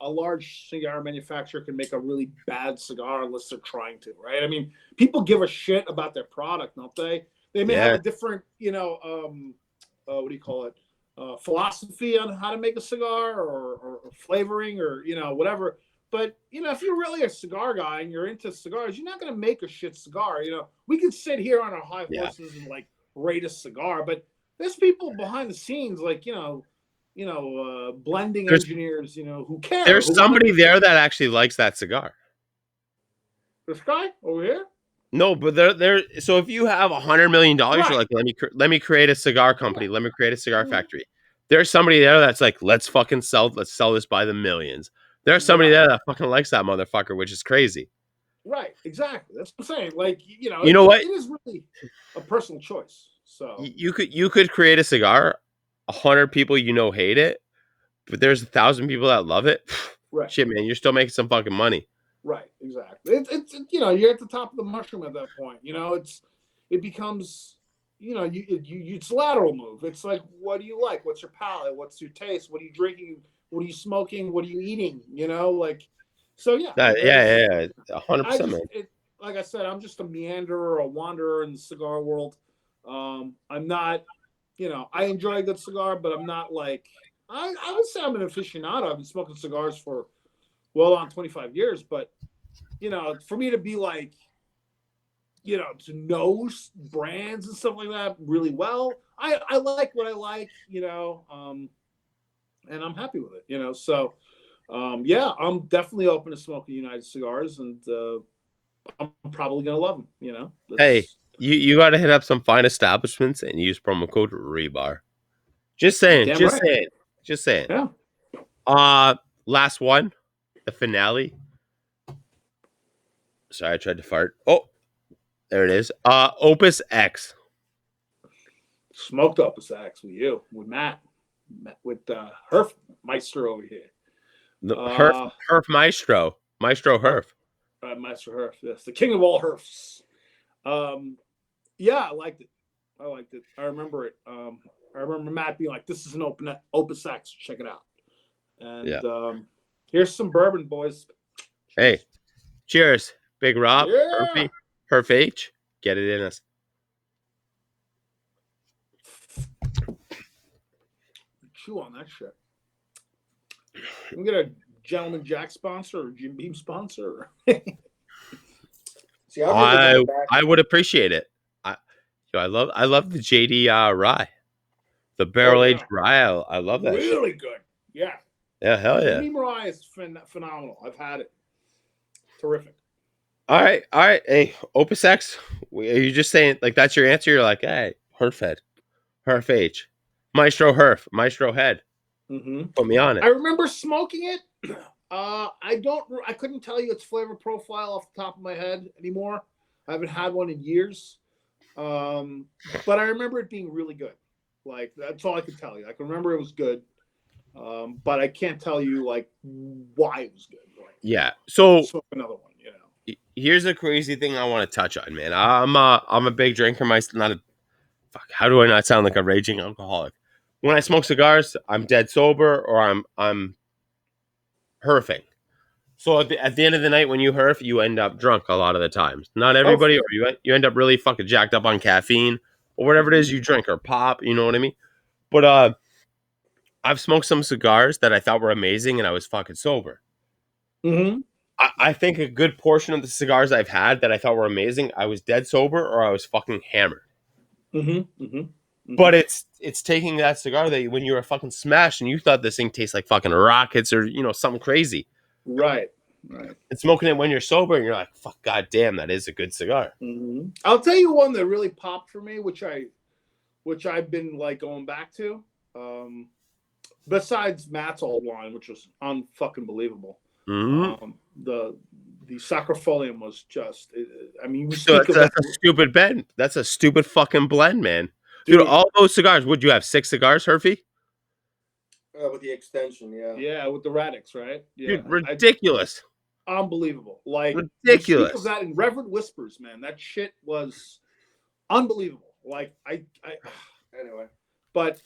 a large cigar manufacturer can make a really bad cigar unless they're trying to, right? I mean, people give a shit about their product, don't they? They may have a different, what do you call it? Philosophy on how to make a cigar or flavoring or whatever. But if you're really a cigar guy and you're into cigars, you're not going to make a shit cigar. We can sit here on our high horses and like rate a cigar, but there's people behind the scenes, like blending engineers, who care. There's somebody there that actually likes that cigar. This guy over here. No, but they're so if you have $100 million, you're like, let me create a cigar company, let me create a cigar factory. There's somebody there that's like, let's sell this by the millions. There's somebody there that fucking likes that motherfucker, which is crazy. Right, exactly. That's what I'm saying. Like, you know what? It is really a personal choice. So you could create a cigar, 100 people hate it, but there's 1,000 people that love it. Right. Shit, man, you're still making some fucking money. Right, exactly. It's you're at the top of the mushroom at that point. It becomes it's lateral move. It's like, what do you like? What's your palate? What's your taste? What are you drinking? What are you smoking? What are you eating? So yeah. 100%. Like I said, I'm just a meanderer, a wanderer in the cigar world. I'm not, I enjoy a good cigar, but I'm not like I would say I'm an aficionado. I've been smoking cigars for well on 25 years, but for me to be like, to know brands and stuff like that really well, I like what I like, and I'm happy with it, so I'm definitely open to smoking United Cigars, and I'm probably gonna love them, Hey, you got to hit up some fine establishments and use promo code Rebar. Just saying. Yeah. Last one, the finale. Sorry, I tried to fart. Oh, there it is. Opus X. Smoked Opus X with Matt, with Herf Meister over here. The Herf Maestro Herf. Maestro Herf, yes, the king of all Herfs. Yeah, I liked it. I remember it. I remember Matt being like, "This is an Opus X. Check it out." And here's some bourbon, boys. Hey, cheers, Big Rob. Yeah. Herf H. Get it in us. Chew on that shit. Can we get a Gentleman Jack sponsor or Jim Beam sponsor? See, I would appreciate it. I love the JD rye, the barrel aged rye. I love that. Really shit. Good. Yeah. Yeah, hell yeah. Beam rye is phenomenal. I've had it. Terrific. All right. Hey, Opus X. Are you just saying like that's your answer? You're like, hey, Herf Head, Herf H, Maestro Herf, Maestro Head. Mm-hmm. Put me on it. I remember smoking it. I couldn't tell you its flavor profile off the top of my head anymore. I haven't had one in years. But I remember it being really good. Like, that's all I can tell you. I can remember it was good. But I can't tell you like why it was good. Like, yeah. So another one, Here's a crazy thing I want to touch on, man. I'm a big drinker myself. Not a fuck. How do I not sound like a raging alcoholic? When I smoke cigars, I'm dead sober or I'm herfing. So at the end of the night, when you herf, you end up drunk a lot of the times. Not everybody, or you end up really fucking jacked up on caffeine, or whatever it is you drink or pop. You know what I mean? But I've smoked some cigars that I thought were amazing, and I was fucking sober. Mm-hmm. I think a good portion of the cigars I've had that I thought were amazing, I was dead sober or I was fucking hammered. Mm-hmm. Mm-hmm. But it's taking that cigar that when you were fucking smashed and you thought this thing tastes like fucking rockets or something crazy, Right. Right. and smoking it when you're sober and you're like, fuck, goddamn, that is a good cigar. Mm-hmm. I'll tell you one that really popped for me, which I've been like going back to. Besides Matt's old line, which was unfucking believable. Mm-hmm. The Sacrifolium was just. I mean, we So speak of that's that. a stupid blend. That's a stupid fucking blend, man. Dude, all those cigars. Would you have 6 cigars, Herfy? With the extension, yeah. Yeah, with the Radix, right? Yeah, Dude, ridiculous. Unbelievable. Like ridiculous. We speak of that in Reverend Whispers, man. That shit was unbelievable. Like Anyway. But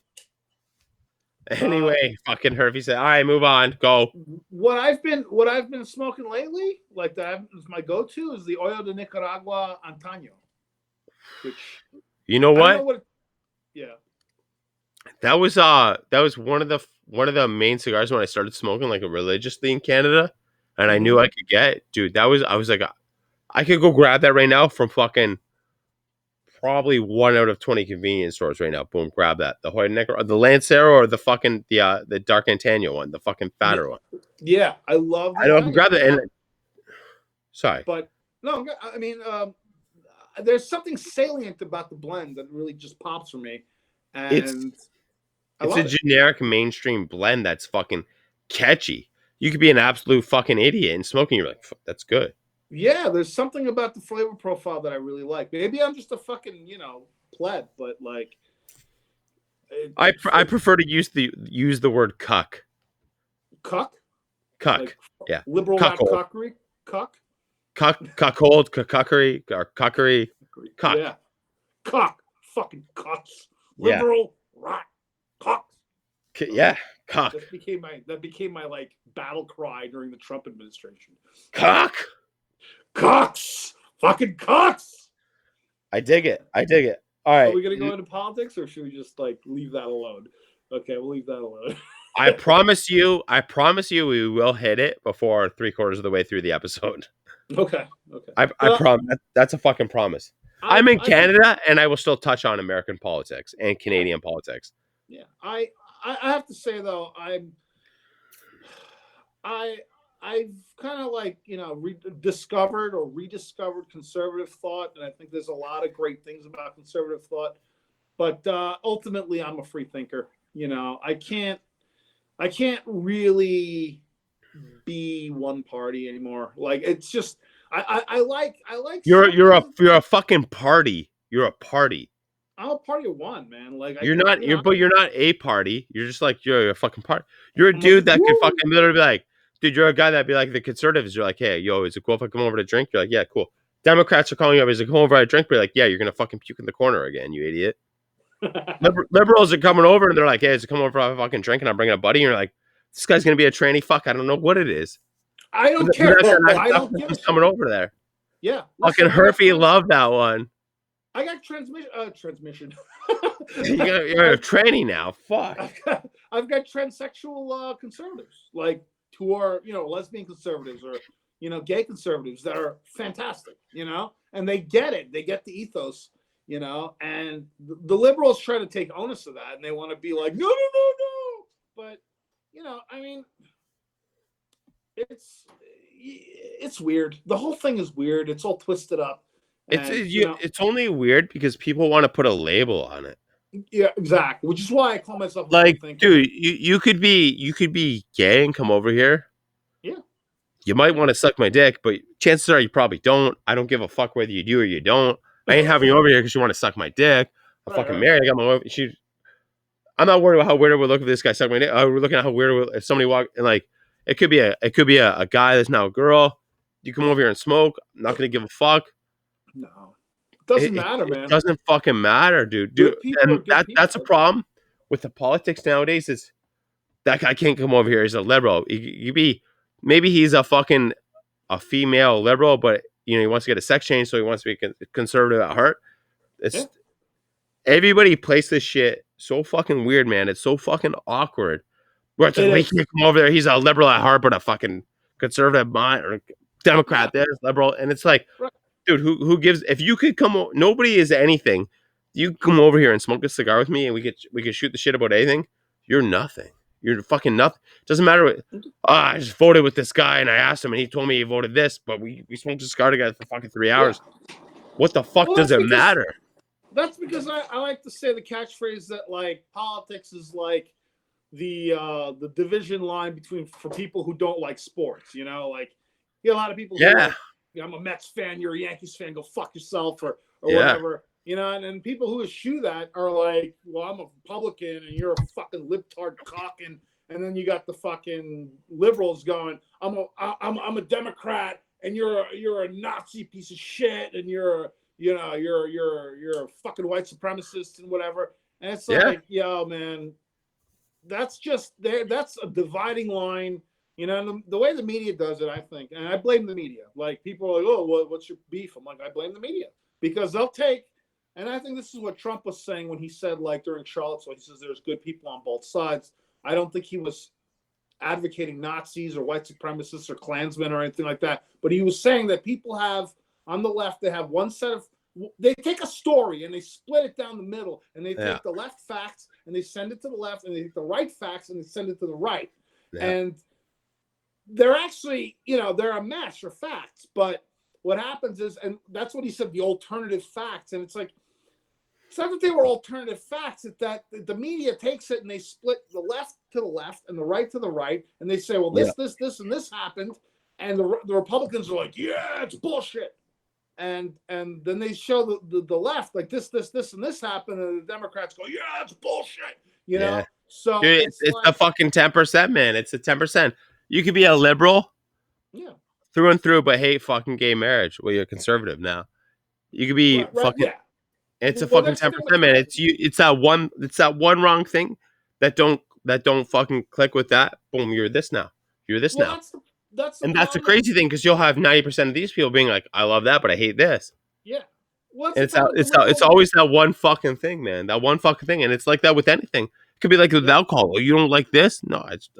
anyway, fucking Herfy said, all right, move on. Go. What I've been smoking lately, like that is my go-to, is the Oil de Nicaragua Antaño. Which you know what? Yeah. That was one of the main cigars when I started smoking like religiously in Canada, and I knew I could get, dude. I was like, I could go grab that right now from fucking probably 1 out of 20 convenience stores right now. Boom, grab that. The Hoyt Necker, or the Lancero, or the fucking the Dark Antaño one, the fucking fatter one. Yeah, I love. I know I can grab that. And sorry, but no, I mean, there's something salient about the blend that really just pops for me, and it's a generic mainstream blend that's fucking catchy. You could be an absolute fucking idiot and smoking. You're like, that's good. Yeah, there's something about the flavor profile that I really like. Maybe I'm just a fucking pleb, but like, I prefer to use the word cuck. Cuck. Cuck. Yeah. Liberal cuckery. Cuck. Cuckold, cuckery, or cuckery. Cuck. Yeah. Cuck. Fucking cucks. Liberal rat cucks. Yeah. Cuck. That became my like battle cry during the Trump administration. Cuck. Cucks. Fucking cucks. I dig it. All right. Are we gonna go into politics, or should we just like leave that alone? Okay, we'll leave that alone. I promise you, we will hit it before 3/4 of the way through the episode. Okay. I promise. That's a fucking promise. I'm in Canada, and I will still touch on American politics and Canadian politics. Yeah, I have to say though, I've kind of like rediscovered conservative thought, and I think there's a lot of great things about conservative thought. But ultimately, I'm a free thinker. I can't really be one party anymore. Like it's just I like. You're a fucking party. You're a party. I'm a party of one, man. Like you're not a party. You're just like you're a fucking party. You're a dude that could fucking literally be like, dude, you're a guy that'd be like the conservatives. You're like, hey, yo, is it cool if I come over to drink? You're like, yeah, cool. Democrats are calling you up. Is it come over to drink? But you're like, yeah, you're gonna fucking puke in the corner again, you idiot. Liberals are coming over and they're like, hey, is it come over for a fucking drink? And I'm bringing a buddy. And you're like, this guy's gonna be a tranny. Fuck, I don't know what it is. I don't care. I don't give a shit. Coming over there. Yeah. Fucking Herfy loved that one. I got transmission. You're a tranny now. Fuck. I've got transsexual conservatives, like who are lesbian conservatives or gay conservatives that are fantastic, and they get it. They get the ethos, and the liberals try to take onus of that, and they want to be like, no. But I mean, it's weird. The whole thing is weird. It's all twisted up. It's only weird because people want to put a label on it. Yeah, exactly. Which is why I call myself like, dude, you could be gay and come over here. Yeah. You might want to suck my dick, but chances are you probably don't. I don't give a fuck whether you do or you don't. I ain't having you over here because you want to suck my dick. I'm fucking married. I got my wife. I'm not worried about how weird it would look if this guy sucked my dick. We're looking at how weird it would if somebody walked and like it could be a guy that's now a girl. You come over here and smoke. I'm not gonna give a fuck. No, it doesn't matter, man. It doesn't fucking matter, dude. And that's a problem with the politics nowadays. Is that guy can't come over here? He's a liberal. Maybe he's a female liberal, but he wants to get a sex change, so he wants to be conservative at heart. everybody plays this shit so fucking weird, man. It's so fucking awkward. Where it's like, It well, he is. can't come over there. He's a liberal at heart, but a fucking conservative mind or Democrat. Yeah. This liberal, and it's like, Right. dude, who gives? If you could come, nobody is anything. You can come over here and smoke a cigar with me, and we could shoot the shit about anything. You're nothing. You're fucking nothing. Doesn't matter what. I just voted with this guy, and I asked him, and he told me he voted this, but we smoked a cigar together for fucking 3 hours. Yeah. What the fuck Well, does it matter? That's because I like to say the catchphrase that like politics is like the division line between for people who don't like sports. You know, like you get a lot of people. Who Yeah. like, I'm a Mets fan. You're a Yankees fan. Go fuck yourself or Yeah. whatever. You know, and people who eschew that are like, well, I'm a Republican and you're a fucking libtard cock, and then you got the fucking liberals going, I'm a Democrat and you're a Nazi piece of shit and you're a fucking white supremacist and whatever. And it's like, yo, man, that's just there. That's a dividing line. You know, and the way the media does it, I think, and I blame the media. Like people are like, oh, what's your beef? I'm like, I blame the media because they'll take. And I think this is what Trump was saying when he said, like during Charlottesville, he says there's good people on both sides. I don't think he was advocating Nazis or white supremacists or Klansmen or anything like that. But he was saying that people have on the left, they have one set of, they take a story and they split it down the middle and they take the left facts and they send it to the left and they take the right facts and they send it to the right. Yeah. And they're actually, they're a mesh of facts. But what happens is, and that's what he said, the alternative facts. And it's like, it's not that they were alternative facts. It's that the media takes it and they split the left to the left and the right to the right. And they say, well, this, and this happened. And the Republicans are like, yeah, it's bullshit. And then they show the left, like this, and this happened. And the Democrats go, yeah, it's bullshit. You know? So dude, it's like, the fucking 10%, man. It's the 10%. You could be a liberal through and through, but hate fucking gay marriage. Well, you're a conservative now. You could be fucking... Yeah. It's a fucking 10%, man. It's that one wrong thing that don't fucking click with that. Boom, you're this now. You're this now. That's the crazy thing, because you'll have 90% of these people being like, I love that, but I hate this. Yeah. It's always that one fucking thing, man. That one fucking thing. And it's like that with anything. It could be like with alcohol. Oh, you don't like this? No, I just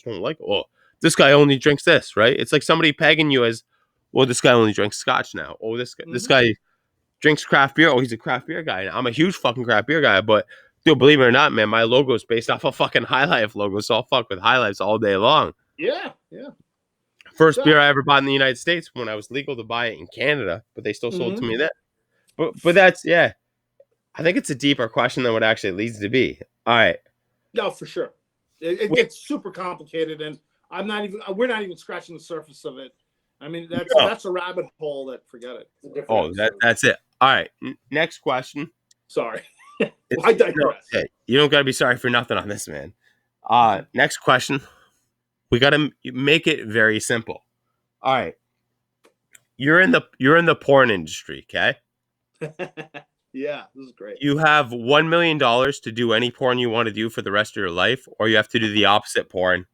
don't like it. Oh, this guy only drinks this, right? It's like somebody pegging you as, well, this guy only drinks scotch now. Oh, this guy drinks craft beer. Oh, he's a craft beer guy. I'm a huge fucking craft beer guy, but dude, believe it or not, man, my logo is based off a fucking High Life logo, so I'll fuck with High Lifes all day long. Yeah. First beer I ever bought in the United States when I was legal to buy it in Canada, but they still sold it to me there. But that's, I think it's a deeper question than what it actually leads to be. All right. No, for sure. It gets super complicated, and we're not even scratching the surface of it. I mean, that's a rabbit hole that, forget it. Oh, that's it. All right. Next question. Sorry. I digress. Hey, you don't got to be sorry for nothing on this, man. Next question. We got to make it very simple. All right. You're in the porn industry, okay? Yeah, this is great. You have $1 million to do any porn you want to do for the rest of your life, or you have to do the opposite porn,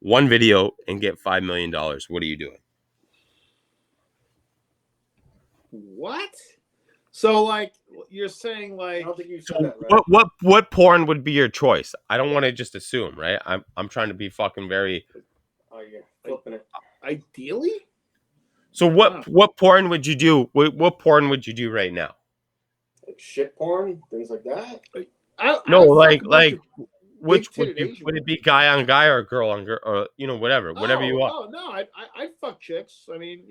one video, and get $5 million. What are you doing? What? So, like, you're saying, like, I don't think you said that right. What porn would be your choice? I don't want to just assume, right? I'm trying to be fucking very. Oh, you're flipping it. Ideally. So what porn would you do? What porn would you do right now? Like shit porn, things like that. Which would it be guy on guy or girl on girl or whatever you want? Oh no, I fuck chicks. I mean,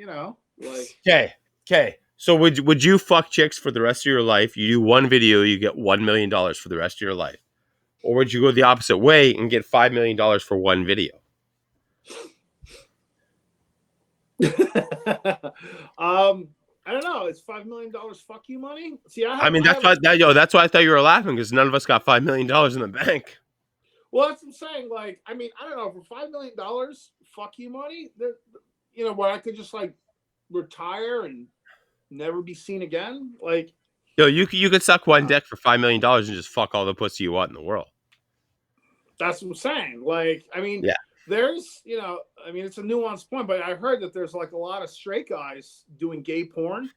like. Okay. So would you fuck chicks for the rest of your life? You do one video, you get $1 million for the rest of your life, or would you go the opposite way and get $5 million for one video? I don't know. Is $5 million fuck you money? See, that's why I thought you were laughing, because none of us got $5 million in the bank. Well, that's what I'm saying. Like, I mean, I don't know, for $5 million, fuck you money, where I could just like retire and never be seen again. Like, you could suck one dick for $5 million and just fuck all the pussy you want in the world. That's what I'm saying. Like, I mean, there's, I mean, it's a nuanced point, but I heard that there's like a lot of straight guys doing gay porn.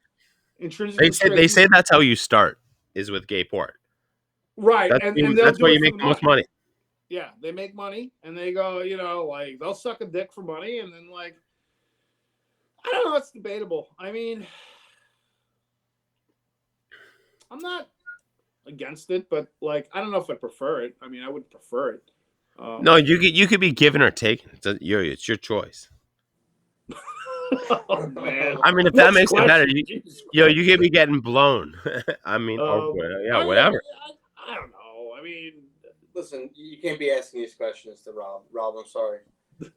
They say that's how you start, is with gay porn. Right, That's and they'll do where it you for make the the most money. Yeah, they make money, and they go, like they'll suck a dick for money, and then like I don't know, it's debatable. I mean, I'm not against it, but like I don't know if I prefer it. I mean, I would prefer it. No, you could be given or taken. It's your choice. Oh man, I mean, if that next makes it better, question. Jesus you could be getting blown. I mean, or I mean, whatever. I don't know. I mean, Listen, you can't be asking these questions to Rob. Rob, I'm sorry.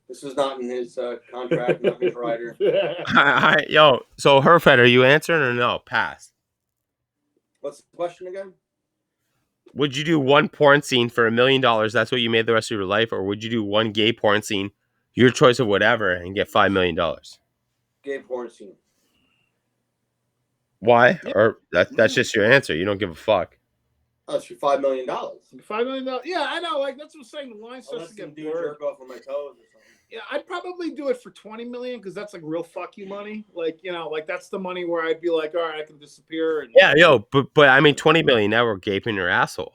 This was not in his contract, not his rider. So Herfed, are you answering or no? Pass. What's the question again? Would you do one porn scene for $1 million? That's what you made the rest of your life, or would you do one gay porn scene, your choice of whatever, and get $5 million? Gay porn scene. Why? Yeah. Or that's just your answer. You don't give a fuck. Oh, it's for $5 million. $5 million. Yeah, I know. Like that's what I'm saying. The line starts to get blurred. Jerk off on my toes or something. Yeah, I'd probably do it for 20 million because that's like real fuck you money. Like like that's the money where I'd be like, all right, I can disappear. And Yeah, but I mean, 20 million. Now we're gaping your asshole.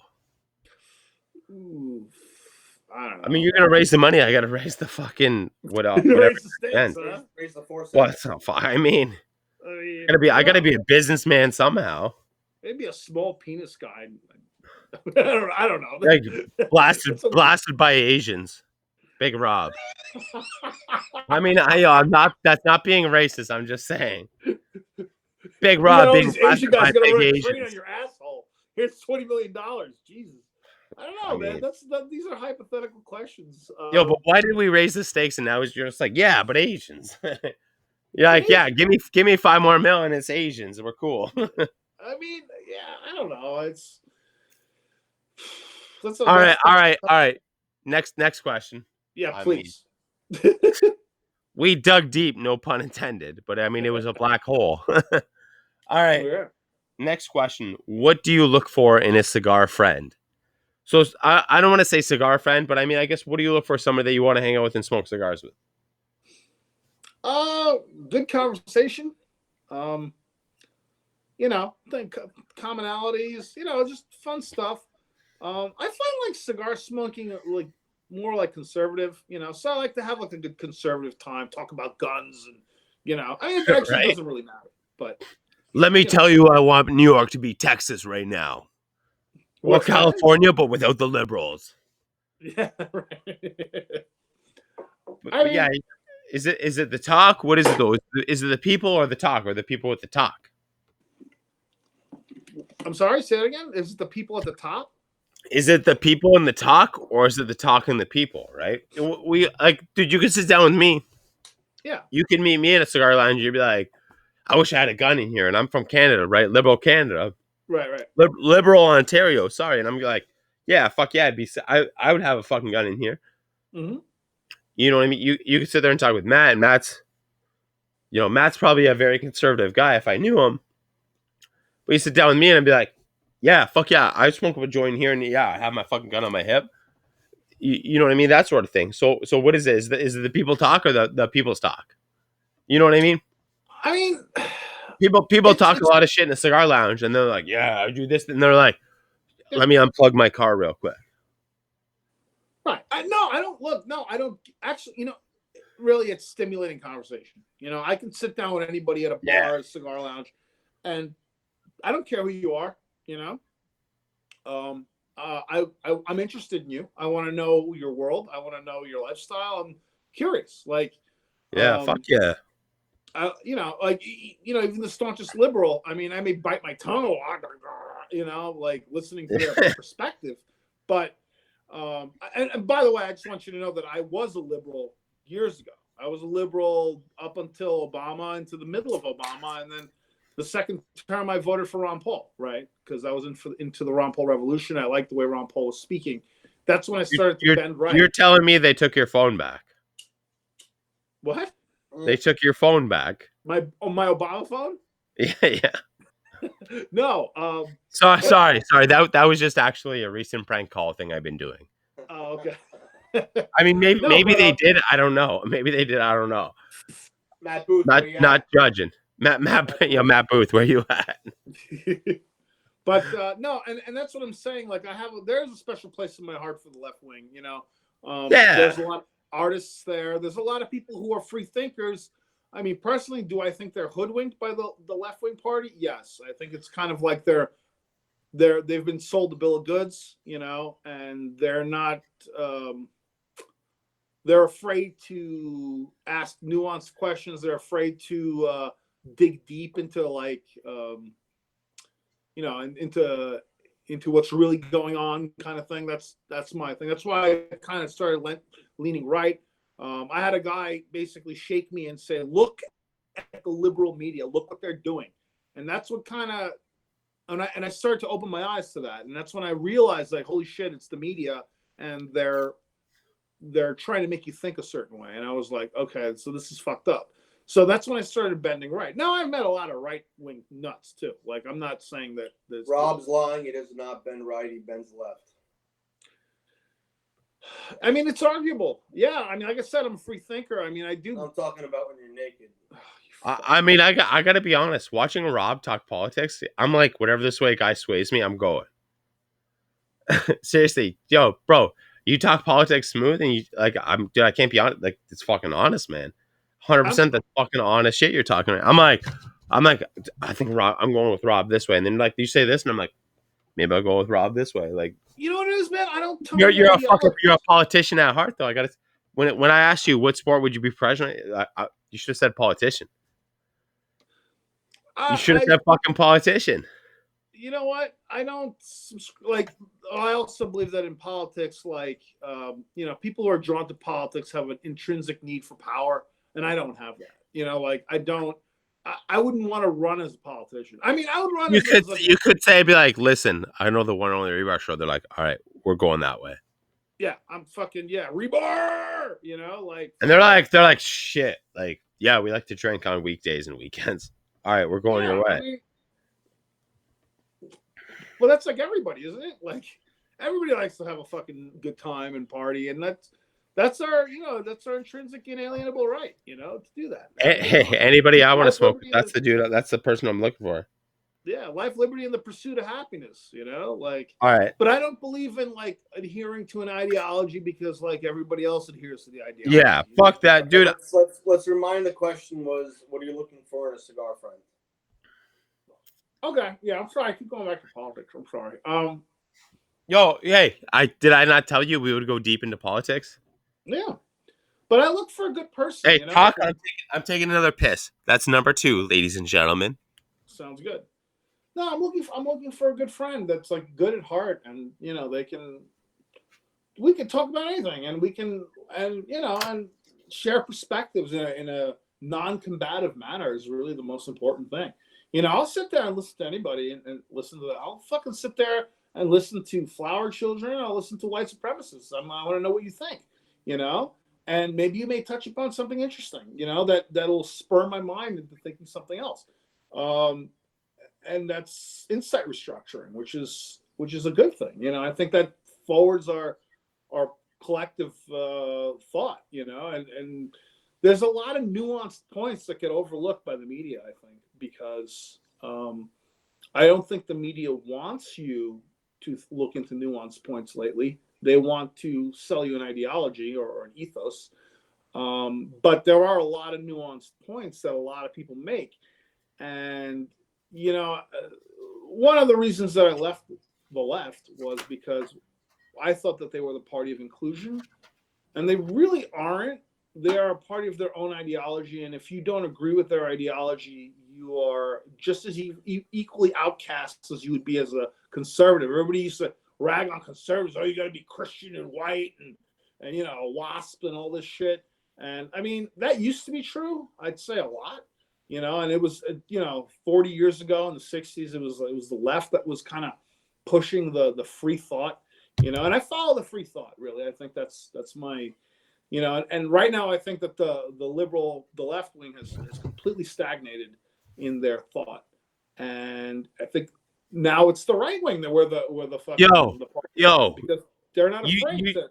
Ooh, I don't know. I mean, you're gonna raise the money. I gotta raise the fucking whatever. Raise the stakes, huh? Raise the force. Well, it's not fine. I mean, I gotta be a businessman somehow. Maybe a small penis guy. I don't know. Like blasted by Asians. Big Rob. I mean, I'm not. That's not being racist. I'm just saying. Big Rob being Asian guys gonna run a Asians. train on your asshole. Here's $20 million. Jesus. I don't know, man. These are hypothetical questions. But why did we raise the stakes and now you're just like, yeah, but Asians. You're like, yeah, give me $5 more million. It's Asians. We're cool. I mean, yeah, I don't know. It's all right. Next question. Yeah, please. We dug deep, no pun intended, but I mean it was a black hole. All right. Yeah. Next question. What do you look for in a cigar friend? So I don't want to say cigar friend, but I mean, I guess what do you look for somebody that you want to hang out with and smoke cigars with? Good conversation. Think commonalities, just fun stuff. I find like cigar smoking like more like conservative, so I like to have like a good conservative time, talk about guns and I mean it actually doesn't really matter. But let me tell you, I want New York to be Texas right now. Or California, but without the liberals. Yeah, right. I mean, is it the talk? What is it though? Is it the people or the talk, or the people with the talk? I'm sorry, say it again. Is it the people at the top? Is it the people in the talk, or is it the talk and the people? Right? We like, dude. You can sit down with me. Yeah. You can meet me in a cigar lounge. You'd be like, I wish I had a gun in here, and I'm from Canada, right? Liberal Canada. Right. Liberal Ontario. Sorry, and I'm like, yeah, fuck yeah, I would have a fucking gun in here. Mm-hmm. You know what I mean? You could sit there and talk with Matt, and Matt's probably a very conservative guy if I knew him. But you sit down with me and I'd be like, yeah, fuck yeah, I smoke up a joint here, and yeah, I have my fucking gun on my hip. You know what I mean? That sort of thing. So what is it? Is it the people talk or the people's talk? You know what I mean? I mean, people talk a lot of shit in a cigar lounge, and they're like, yeah, I do this, and they're like, let me unplug my car real quick. Right. I don't actually, really it's stimulating conversation. I can sit down with anybody at a bar, a cigar lounge, and I don't care who you are, I'm interested in you. I want to know your world. I want to know your lifestyle. I'm curious. Like, fuck yeah. Even the staunchest liberal, I mean, I may bite my tongue a lot, like listening to their perspective. But, and by the way, I just want you to know that I was a liberal years ago. I was a liberal up until Obama, into the middle of Obama. And then the second term I voted for Ron Paul, right? Because I was into the Ron Paul revolution. I liked the way Ron Paul was speaking. That's when I started to bend right. You're telling me they took your phone back. What? They took your phone back. My Obama phone? Yeah. No. Sorry. That was just actually a recent prank call thing I've been doing. Oh, okay. I mean, maybe they did. I don't know. Maybe they did. I don't know. Matt Booth, not judging. Matt Booth, where you at? But no, and that's what I'm saying. Like there's a special place in my heart for the left wing. Yeah. There's a lot of artists there. There's a lot of people who are free thinkers. I mean, personally, do I think they're hoodwinked by the left wing party? Yes, I think it's kind of like they've been sold a bill of goods, and they're not. They're afraid to ask nuanced questions. They're afraid to dig deep into into what's really going on, kind of thing. That's my thing. That's why I kind of started leaning right. I had a guy basically shake me and say, "Look at the liberal media. Look what they're doing," and that's what kind of. And I started to open my eyes to that, and that's when I realized, like, holy shit, it's the media, and they're trying to make you think a certain way. And I was like, okay, so this is fucked up. So that's when I started bending right. Now I've met a lot of right wing nuts too. Like, I'm not saying that Rob's lying. He does not bend right. He bends left. I mean, it's arguable. Yeah. I mean, like I said, I'm a free thinker. I mean, I do. I'm talking about when you're naked. I mean, I got to be honest. Watching Rob talk politics, I'm like, whatever this way a guy sways me, I'm going. Seriously, yo, bro, you talk politics smooth, and I can't be honest. Like, it's fucking honest, man. 100% that's fucking honest shit you're talking about. I'm like, I think Rob, I'm going with Rob this way, and then like you say this, and I'm like, maybe I'll go with Rob this way. Like, you know what it is, man? I don't. You're a politician at heart, though. I gotta. When I asked you what sport would you be professional, you should have said politician. You should have said fucking politician. You know what? I don't like. I also believe that in politics, like, people who are drawn to politics have an intrinsic need for power, and I don't have that. Like, I don't. I wouldn't want to run as a politician. I mean, I would run. You could say, be like, listen, I know the one and only Rebar show. They're like, all right, we're going that way. Yeah, I'm fucking Rebar. Like, and they're like, shit. Like, yeah, we like to drink on weekdays and weekends. All right, we're going your way. I mean, well, that's like everybody, isn't it? Like, everybody likes to have a fucking good time and party, and that's our intrinsic inalienable right, to do that. Hey, anybody I want to smoke, that's the dude. That's the person I'm looking for. Yeah, life, liberty, and the pursuit of happiness. Like. All right. But I don't believe in like adhering to an ideology because like everybody else adheres to the ideology. Yeah, fuck that, dude. Let's remind the question was, what are you looking for in a cigar friend? Okay, yeah, I'm sorry. I keep going back to politics. I'm sorry. Yo, hey, did I not tell you we would go deep into politics? Yeah, but I look for a good person. Hey, talk. I'm taking another piss. That's number 2, ladies and gentlemen. Sounds good. No, I'm looking for a good friend that's like good at heart, and we can talk about anything, and we can and share perspectives in a non-combative manner is really the most important thing. I'll sit there and listen to anybody and listen to that. I'll fucking sit there and listen to flower children. I'll listen to white supremacists. I want to know what you think, and maybe you may touch upon something interesting, that'll spur my mind into thinking something else. And that's insight restructuring, which is a good thing. I think that forwards our collective thought, and there's a lot of nuanced points that get overlooked by the media, I think, because I don't think the media wants you to look into nuanced points lately. They want to sell you an ideology or an ethos. But there are a lot of nuanced points that a lot of people make. And one of the reasons that I left the left was because I thought that they were the party of inclusion, and they really aren't. They are a party of their own ideology, and if you don't agree with their ideology, you are just as equally outcast as you would be as a conservative. Everybody used to rag on conservatives. Oh, you got to be Christian and white and a WASP and all this shit. And I mean, that used to be true. I'd say a lot. And it was, 40 years ago in the 60s, it was the left that was kind of pushing the free thought, and I follow the free thought, really. I think that's my, and right now I think that the left wing has completely stagnated in their thought. And I think now it's the right wing that we're the fucking yo, because they're not afraid to.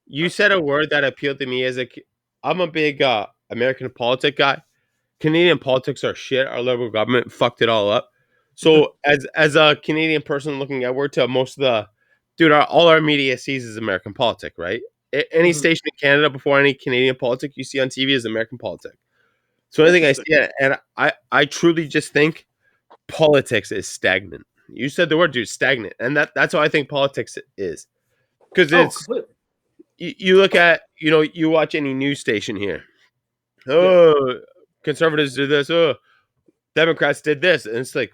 You said a word that appealed to me I'm a big American politic guy. Canadian politics are shit. Our liberal government fucked it all up. So as a Canadian person looking outward to most of the dude, all our media sees is American politics, right? Any Mhm. station in Canada before any Canadian politics you see on TV is American politics. So anything I see, Interesting. and I truly just think politics is stagnant. You said the word, dude, stagnant, and that's how I think politics is. Because Oh, it's completely. you look at you watch any news station here. Yeah. Oh, conservatives did this. Oh, Democrats did this, and it's like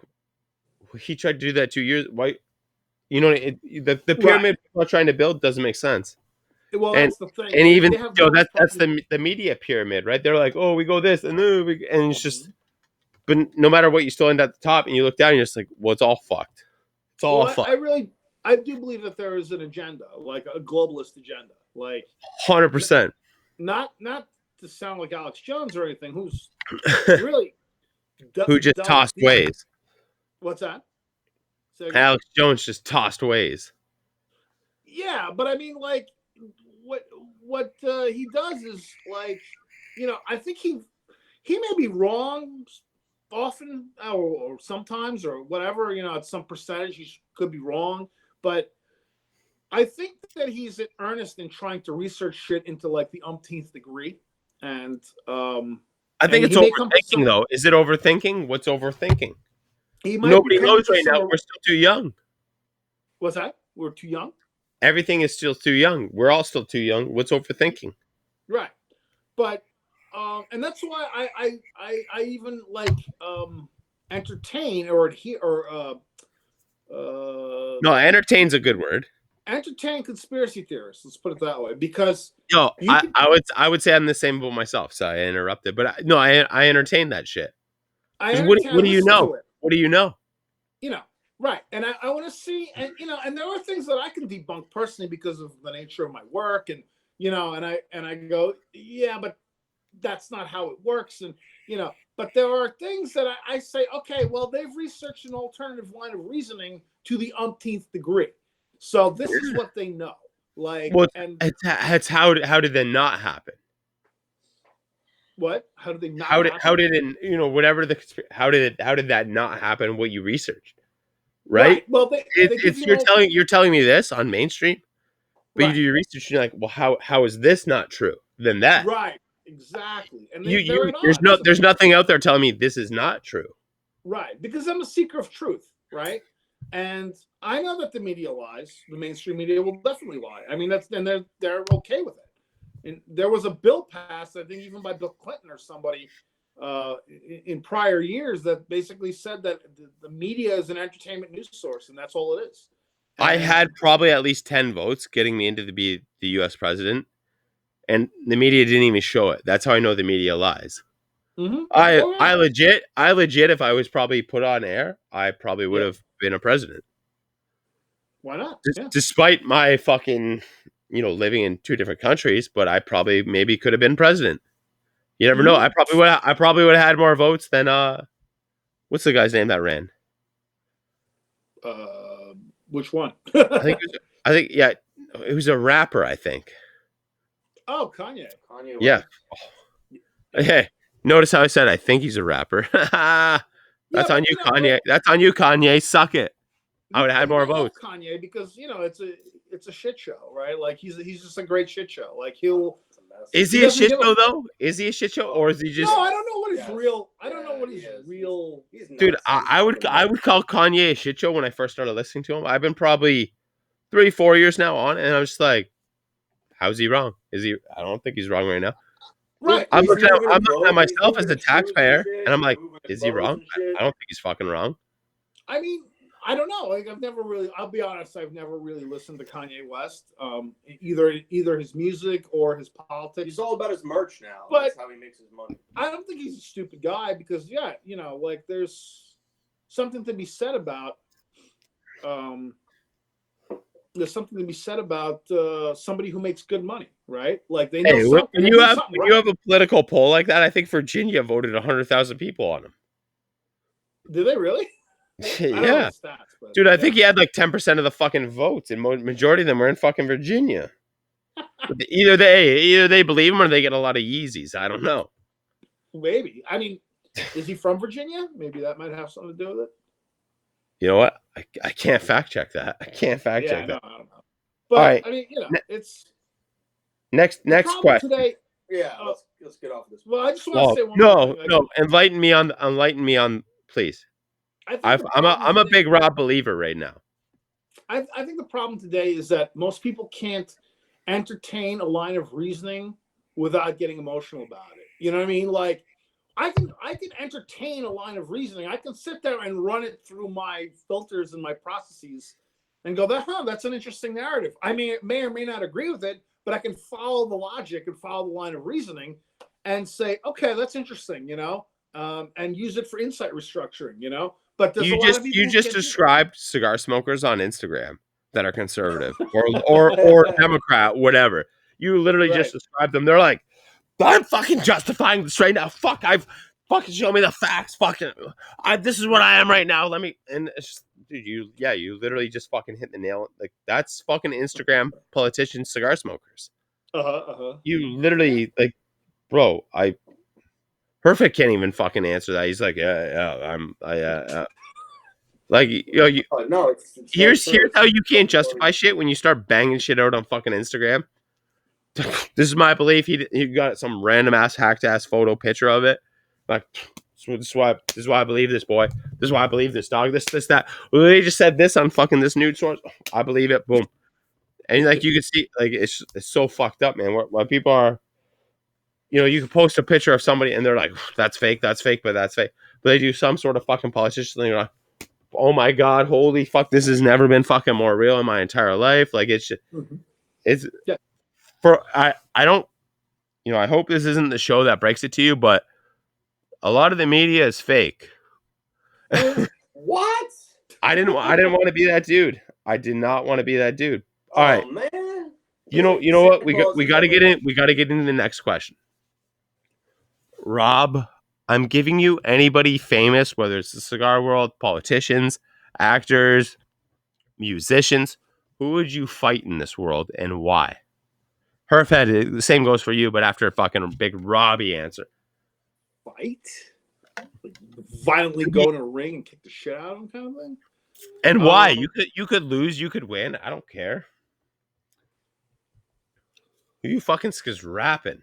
he tried to do that 2 years. Why? The Right. pyramid people are trying to build doesn't make sense. Well, And that's the thing. and even They have no that's fucking. the media pyramid, right? They're like, oh, we go this and and it's just, Mhm. but no matter what, you still end at the top, and you look down, and you're just like, well, it's all fucked. It's all Well, fucked. I do believe that there is an agenda, like a globalist agenda, like 100%. not to sound like Alex Jones or anything, who's really Who just dug tossed deep. ways? What's that? Say again? Alex Jones just tossed ways. Yeah, but I mean, like, what he does is like, I think he may be wrong often or sometimes or whatever. At some percentage he could be wrong, but I think that he's in earnest in trying to research shit into like the umpteenth degree, and I think and it's he may come to overthinking, though. Is it overthinking? What's overthinking? he might be Nobody coming knows to right now. some. We're still too young. What's that? We're too young, Everything is still too young. We're all still too young. What's overthinking? right? But and that's why I even like entertain or adhere or No, entertain's a good word. entertain conspiracy theorists. Let's put it that way, because Yo, you can. I would say I'm the same about myself. So I interrupted, but I entertain that shit. I Because entertain. I what do you listen know? to it. What do you know? you know right, and I want to see, and and there are things that I can debunk personally because of the nature of my work, and and I go, yeah, but that's not how it works, and but there are things that I say, okay, well, they've researched an alternative line of reasoning to the umpteenth degree, so this is what they know, like, Well, and it's how did that not happen? what, how do they not How happen? did it, whatever how did that not happen? What you researched, right? Right, well, they give It's you an old. you're telling me this on mainstream, but you Right, do your research. And you're like, well, how is this not true? Then that right, exactly, and they're you at odds. there's nothing out there telling me this is not true. Right, because I'm a seeker of truth, right? And I know that the media lies. The mainstream media will definitely lie. I mean, and they're okay with it. And there was a bill passed, I think, even by Bill Clinton or somebody in prior years, that basically said that the media is an entertainment news source, and that's all it is. I And had probably at least 10 votes getting me into to be the U.S. president, and the media didn't even show it. That's how I know the media lies. oh yeah, I legit, if I was probably put on air, I probably would yeah, have been a president. why not? Yeah. Despite my fucking, living in two different countries, but I probably maybe could have been president. You never know. hmm I probably would have had more votes than what's the guy's name that ran? Which one? I think yeah, it was a rapper, I think. Oh, Kanye. Kanye Yeah. West. Hey, notice how I said I think he's a rapper. Yeah, That's on but you, Kanye. That's on you, Kanye. Suck it. I would have had more I love votes. Kanye because it's a shit show, right? Like he's just a great shit show. Like he'll It's a mess. Is he he a doesn't shit give a show though? Is he a shit show, or is he just no. I don't know what his Yes. real. I don't know Yeah, what he his is. real. He's dude? nuts. I would call Kanye a shit show when I first started listening to him. I've been probably 3-4 years now on, and I'm just like, how's he wrong? Is he? I don't think he's wrong right now. Right. I'm He's looking moving at in clothes, he's myself as moving a in shoes and taxpayer, shit, and I'm he's like, moving in is he clothes wrong? and shit. I don't think he's fucking wrong. I mean, I don't know. Like I've never really. I'll be honest. I've never really listened to Kanye West. Either his music or his politics. He's all about his merch now. But- That's how he makes his money. I don't think he's a stupid guy because like there's something to be said about there's something to be said about somebody who makes good money, right? Like they know Hey, something. when They you do have something when you right. have a political poll like that, I think Virginia voted 100,000 people on him. Did they really? I don't know Yeah, the stats, but dude, I yeah. think he had like 10% of the fucking votes, and majority of them were in fucking Virginia. Either they believe him or they get a lot of Yeezys. I don't know. Maybe. I mean, is he from Virginia? Maybe that might have something to do with it. You know what? I can't fact check that. I can't fact check that. I don't know. But All right. I mean, it's Next the problem question. today. Yeah, let's get off of this. Well, I just want to Well, say one more thing. no. Enlighten me on, please. I think I'm a big Rob believer right now. I think the problem today is that most people can't entertain a line of reasoning without getting emotional about it. You know what I mean? Like, I can entertain a line of reasoning. I can sit there and run it through my filters and my processes and go, that's an interesting narrative. I may or may not agree with it, but I can follow the logic and follow the line of reasoning and say, okay, that's interesting, and use it for insight restructuring. But there's a lot of people you just described cigar smokers on Instagram that are conservative or Democrat, whatever. You literally just described them. They're like, I'm fucking justifying this right now. Fuck, fucking show me the facts. Fucking, this is what I am right now. Let me, and it's just, dude, you literally just fucking hit the nail. Like, that's fucking Instagram politicians, cigar smokers. You literally, like, bro, Perfect can't even fucking answer that. He's like, like, no, here's how you can't justify shit when you start banging shit out on fucking Instagram. This is my belief. He got some random ass hacked ass photo picture of it. Like, this is why I believe this, boy. This is why I believe this, dog. This that. Well, they just said this on fucking this news source. I believe it. Boom. And like you can see, like it's so fucked up, man. What people are, you can post a picture of somebody and they're like, that's fake, but that's fake. But they do some sort of fucking politician thing. Like, oh my god, holy fuck, this has never been fucking more real in my entire life. Like it's just, it's for I don't, I hope this isn't the show that breaks it to you, but a lot of the media is fake. What? I didn't want to be that dude. I did not want to be that dude. All right, man. You know what? We got to get in. We got to get into the next question. Rob, I'm giving you anybody famous, whether it's the cigar world, politicians, actors, musicians. Who would you fight in this world and why? Herfhead, the same goes for you, but after a fucking big Robbie answer. Fight? Like, violently go in a ring and kick the shit out of him, kind of thing. And why? You could lose, you could win. I don't care. Who you fucking is rapping?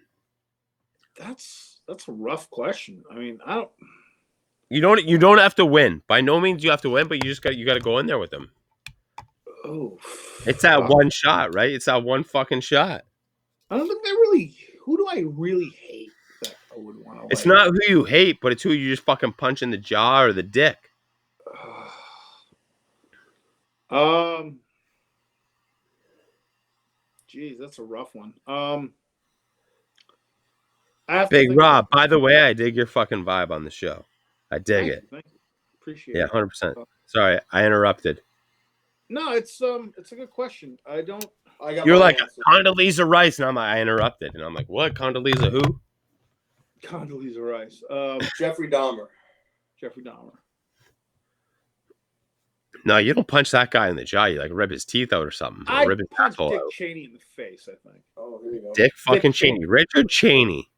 That's a rough question. I mean, I don't. You don't have to win. By no means you have to win, but you got to go in there with them. Oh, it's that one shot, right? It's that one fucking shot. I don't think they really. Who do I really hate that I would want to? It's not who you hate, but it's who you just fucking punch in the jaw or the dick. Geez, that's a rough one. Big Rob, by the way, I dig your fucking vibe on the show. I dig it. Thank you. Appreciate it. Yeah, 100%. Sorry, I interrupted. No, it's a good question. You're like Condoleezza Rice, and I'm like, I interrupted, and I'm like, what? Condoleezza who? Condoleezza Rice. Jeffrey Dahmer. No, you don't punch that guy in the jaw. You like rip his teeth out or something. I punched Dick Cheney in the face, I think. Oh, here you go. Dick fucking Cheney. Richard Cheney.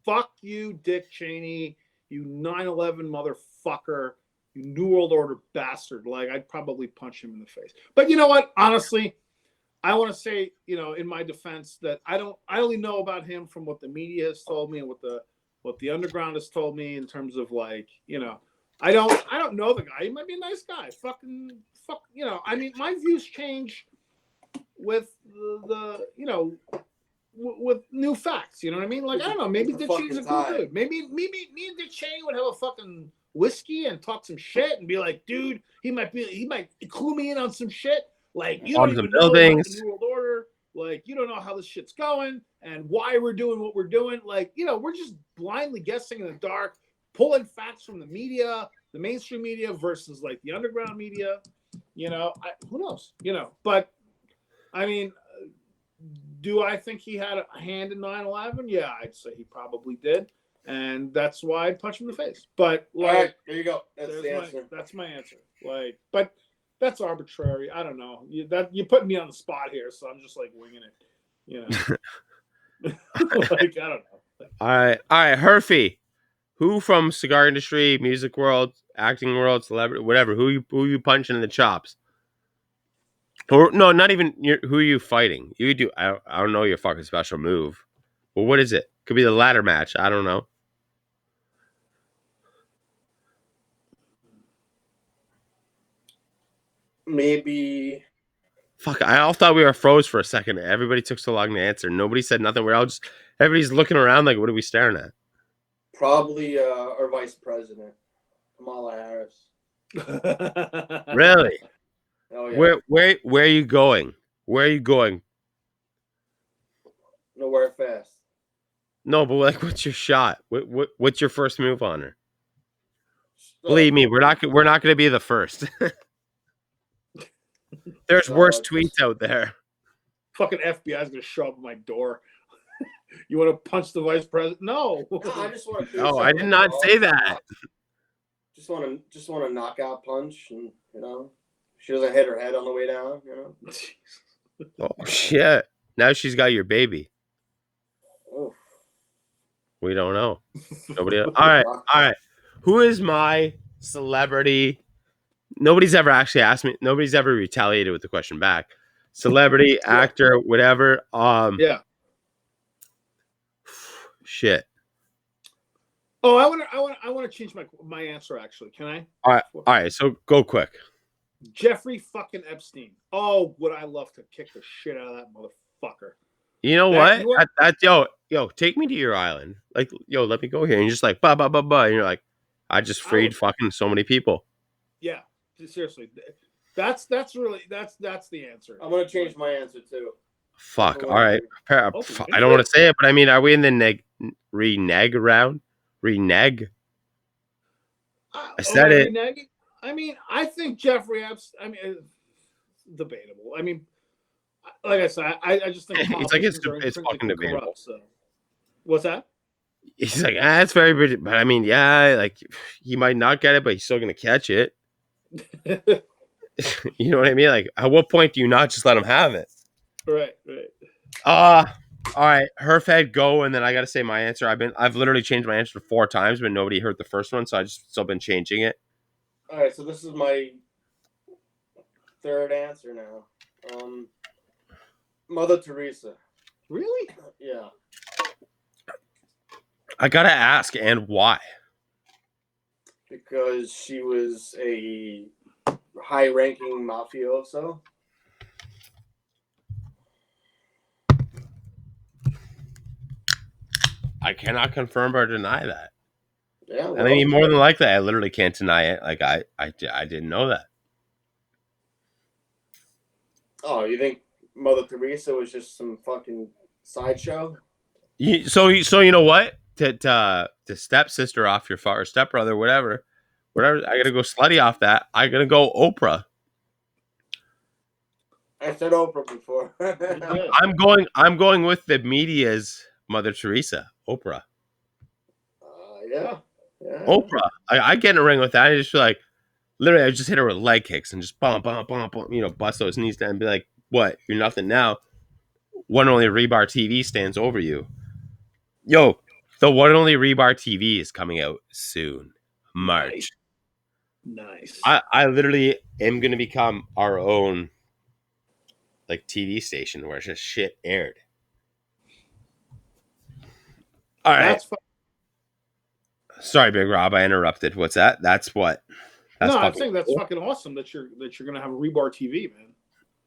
Fuck you, Dick Cheney. You 9/11 motherfucker. You New World Order bastard. Like, I'd probably punch him in the face. But you know what? Honestly, I want to say, in my defense, that I only know about him from what the media has told me and what the underground has told me in terms of like, I don't know the guy. He might be a nice guy. Fuck. I mean, my views change with with new facts. You know what I mean? Like, I don't know. Maybe Dick Cheney's a cool dude. Maybe me and Dick Cheney would have a fucking whiskey and talk some shit and be like, dude, he might clue me in on some shit. Like, you don't even know about the New World Order. Like, you don't know how this shit's going and why we're doing what we're doing. Like, we're just blindly guessing in the dark, pulling facts from the media, the mainstream media versus like the underground media. Who knows? But I mean, do I think he had a hand in 9/11? Yeah, I'd say he probably did. And that's why I'd punch him in the face. But like, right, there you go. That's the answer. That's my answer. Like, but that's arbitrary. I don't know. You put me on the spot here, so I'm just like winging it. Like, I don't know. All right, Herfy. Who from cigar industry, music world, acting world, celebrity, whatever? Who you punching in the chops? Or no, not even who are you fighting? You do. I don't know your fucking special move. Well, what is it? Could be the ladder match. I don't know. Maybe. Fuck, I all thought we were froze for a second. Everybody took so long to answer. Nobody said nothing. We're all just everybody's looking around like, what are we staring at? Probably our vice president, Kamala Harris. Really? Oh yeah. Where are you going? Where are you going? Nowhere fast. No, but like, what's your shot? What's your first move on her? Believe me, we're not going to be the first. There's worse tweets out there. Fucking FBI is gonna show up at my door. You want to punch the vice president? No. I just want to. No, I did not say that. Just want to knockout punch, and she doesn't hit her head on the way down. Oh shit! Now she's got your baby. Oh. We don't know. Nobody. All right. Who is my celebrity? Nobody's ever actually asked me. Nobody's ever retaliated with the question back. Celebrity, actor, whatever. Yeah. Shit. Oh, I want to change my answer. Actually, can I? All right. So go quick. Jeffrey fucking Epstein. Oh, would I love to kick the shit out of that motherfucker. You know what? Yo, take me to your island. Like, yo, let me go here. And you're just like, ba ba ba ba. And you're like, I just freed fucking so many people. Yeah, seriously. That's the answer. I'm gonna change my answer too. Fuck. All right. I don't want to say it, but I mean, are we in the renege round? Renege. I said it. Renege? I mean, I think Jeffrey Epstein. I mean, it's debatable. I mean, like I said, I just think it's like it's fucking debatable. Corrupt, so. What's that? He's like, it's very big, but I mean, yeah, like he might not get it, but he's still gonna catch it. You know what I mean? Like, at what point do you not just let him have it? Right. All right, Herfed, go, and then I gotta say my answer. I've literally changed my answer 4 times, but nobody heard the first one, so I just still been changing it. All right, so this is my third answer now. Mother Teresa. Really? Yeah. I gotta ask, and why? Because she was a high-ranking mafioso. I cannot confirm or deny that. Yeah, well, and I mean, more than likely, I literally can't deny it. Like, I didn't know that. Oh, you think Mother Teresa was just some fucking sideshow? So you know what? To stepsister off your father, stepbrother, whatever. I gotta go slutty off that. I gotta go Oprah. I said Oprah before. I'm going with the media's Mother Teresa, Oprah. Yeah. Oprah. I get in a ring with that. I just feel like, literally, I just hit her with leg kicks and just bump, bust those knees down and be like, what? You're nothing now. One and only Rebar TV stands over you. Yo, the one and only Rebar TV is coming out soon. March. Nice. I literally am going to become our own like TV station where it's just shit aired. All right. Sorry, Big Rob, I interrupted. What's that? That's what. I'm saying that's fucking awesome that you're gonna have a Rebar TV, man.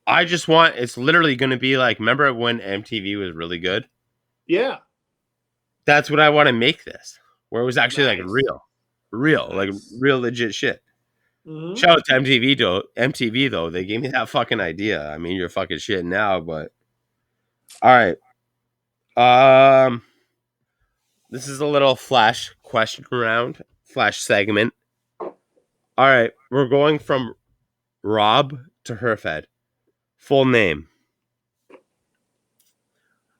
I just want. It's literally going to be like. Remember when MTV was really good? Yeah. That's what I want to make this, where it was actually like real, like real legit shit. Mm-hmm. Shout out to MTV though. They gave me that fucking idea. I mean, you're fucking shit now, but all right. This is a little flash question round, flash segment. All right, we're going from Rob to Herfed. Full name.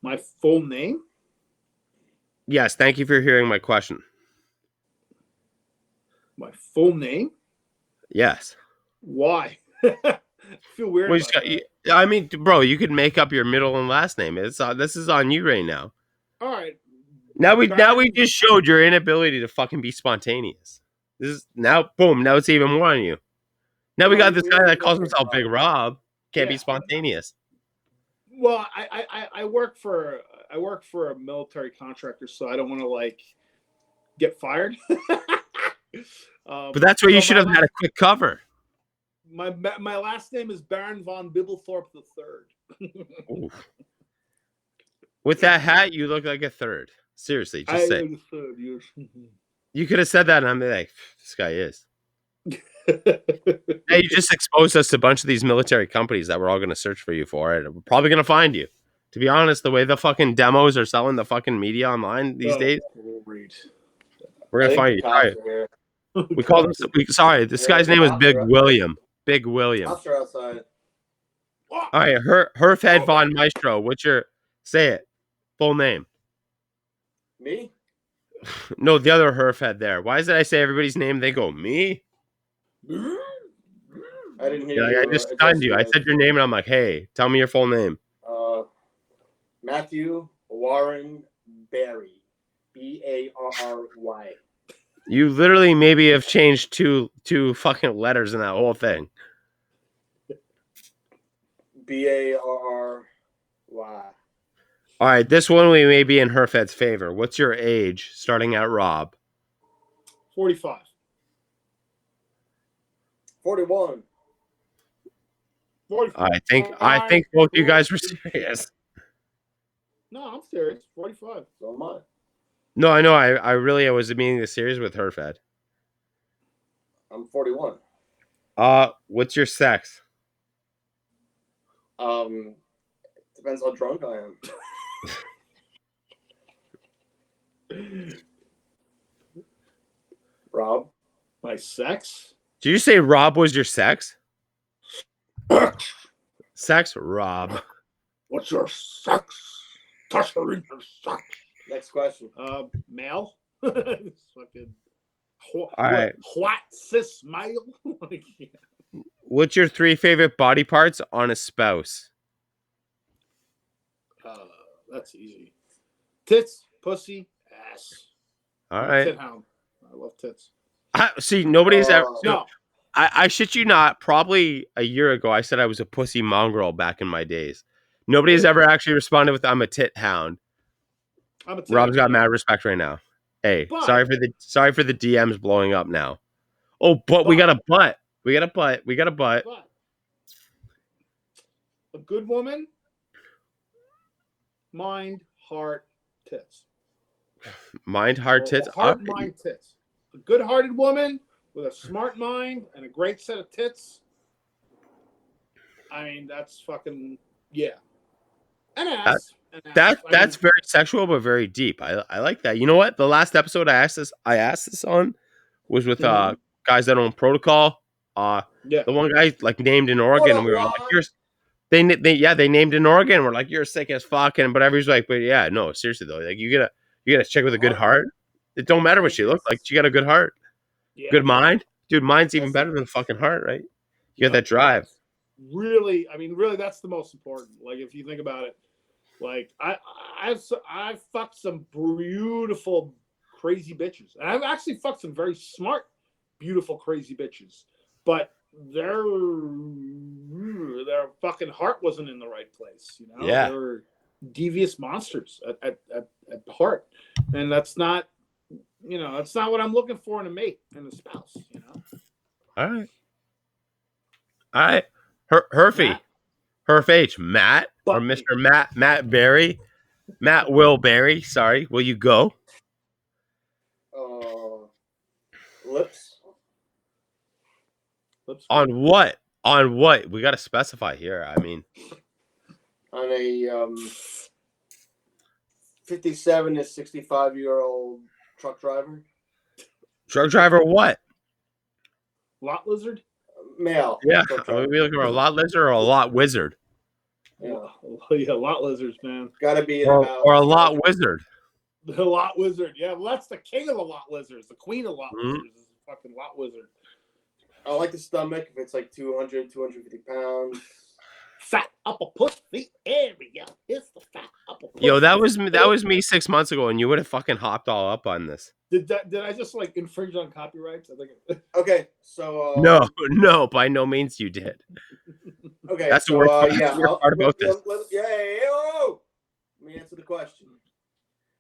My full name? Yes, thank you for hearing my question. My full name? Yes. Why? I feel weird. I mean, bro, you could make up your middle and last name. This is on you right now. All right. Now we just showed your inability to fucking be spontaneous. This is now boom. Now it's even more on you. Now we No, got this we guy already that calls know Big himself Big Rob. Rob. Can't be Yeah. spontaneous. Well, I work for a military contractor, so I don't want to like get fired. But that's where you should have had a quick cover. My last name is Baron von Bibblethorpe III. Oof. With that hat, you look like a third. Seriously, just say. am the third, yes. You could have said that, and I'm like, this guy is. Hey, you just exposed us to a bunch of these military companies that we're all going to search for you for, and we're probably going to find you. To be honest, the way the fucking demos are selling the fucking media online these days, Great. we're I going to think find the you. cops Sorry. are here. We called him. Sorry, this guy's name was Big William. Big William. Cops are outside. All right, Herfhead von Maestro. What's your say it full name? Me? No, the other Herfhead there. Why is it I say everybody's name? They go me. I didn't hear Yeah, you. I just stunned you. I said your name, and I'm like, hey, tell me your full name. Matthew Warren Barry. Barry. You literally maybe have changed two fucking letters in that whole thing. Barry. All right, this one we may be in Herfed's favor. What's your age, starting at Rob? 45. 41. 45. I think both you guys were serious. No, I'm serious. 45. So am I. No, I know. I really was meaning the series with Herfed. I'm 41. What's your sex? Depends how drunk I am. Rob? My sex? Did you say Rob was your sex? Sex, Rob. What's your sex? Touch her in her sex. Next question. Male? Fucking. All right. What cis male? Like, yeah. What's your 3 favorite body parts on a spouse? That's easy. Tits, pussy, ass. All I'm a right. tit hound. I love tits. See, nobody's ever. No. I shit you not. Probably a year ago, I said I was a pussy mongrel back in my days. Nobody's ever actually responded with "I'm a tit hound." I'm a tit Rob's got hound. mad respect right now. Hey, But- sorry for the DMs blowing up now. Oh, but we got a butt. We got a butt. But a good woman, mind, heart, tits. Mind, heart, tits. Heart, mind, tits. A good-hearted woman with a smart mind and a great set of tits. I mean, that's fucking yeah. And ass. That's very sexual but very deep. I like that. You know what? The last episode I asked this on was with guys that own Protocol. The one guy like named in Oregon, and we were like, they named in Oregon. We're like, you're sick as fuck, and but everybody's like, but yeah, no, seriously though, like you gotta check with a good heart. It don't matter what she looks like. She got a good heart, good mind, dude. Mind's even better than fucking heart, right? You got that drive. Really, I mean, really, that's the most important. Like, if you think about it, like I've fucked some beautiful, crazy bitches, and I've actually fucked some very smart, beautiful, crazy bitches, but their fucking heart wasn't in the right place. You know, Yeah. They were devious monsters at heart, and that's not, that's not what I'm looking for in a mate and a spouse. You know. All right. Herfy. Herf H. Matt or Mr. Matt Berry. Matt Will Berry. Sorry. Will you go? Lips. On what? On what? We got to specify here. I mean, on a 57 to 65-year-old truck driver. Truck driver what? Lot lizard? Male. Yeah. Are we looking for a lot lizard or a lot wizard? Yeah, lot lizards, man. Gotta be or a lot wizard. The lot wizard. Yeah, well, that's the king of the lot lizards. The queen of lot lizards is a fucking lot wizard. I like the stomach if it's like 200, 250 pounds. fat upper pussy area. It's the fat upper pussy. Yo, that was me 6 months ago, and you would have fucking hopped all up on this. Did I just like infringe on copyrights? I think. Okay, so No, by no means you did. okay, That's the so worst part, yeah, part about this. Let me answer the question.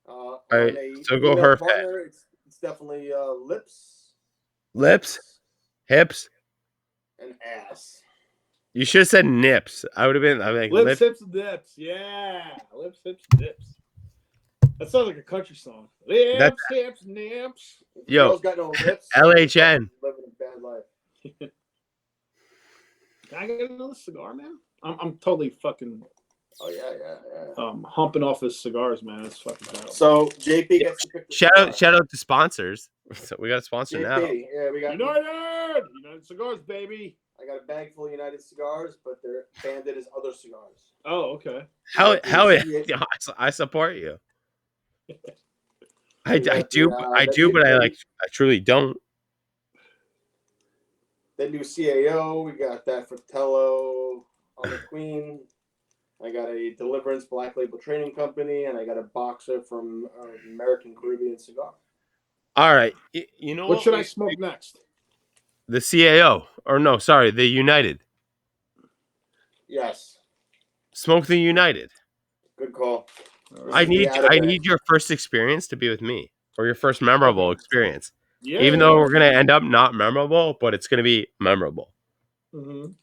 All right, so go female her partner, it's definitely lips, hips. and ass. You should have said nips. I would have been. I'm like Lips, hips, and dips. Yeah, lips, hips, and dips. That sounds like a country song. Lips, hips, nips. Yo, Girls got no lips. LHN. Living a bad life. Can I get another cigar, man? I'm totally fucking. Oh yeah. Humping off his cigars, man. It's fucking terrible. So JP gets to pick the Shout out to sponsors. So we got a sponsor JP, now. yeah, we got United Cigars, baby. I got a bag full of United cigars, but they're banded as other cigars. Oh, okay. How I support you. I do, but I truly don't. Then do CAO. We got that Fratello on the Queen. I got a Deliverance Black Label Trading Company, and I got a boxer from American Caribbean Cigar. All right, you know what should I smoke next? The CAO, or no, sorry, the United. Yes. Smoke the United. Good call. I need your first experience to be with me, or your first memorable experience. Yeah. Even though we're gonna end up not memorable, but it's gonna be memorable. Mm-hmm.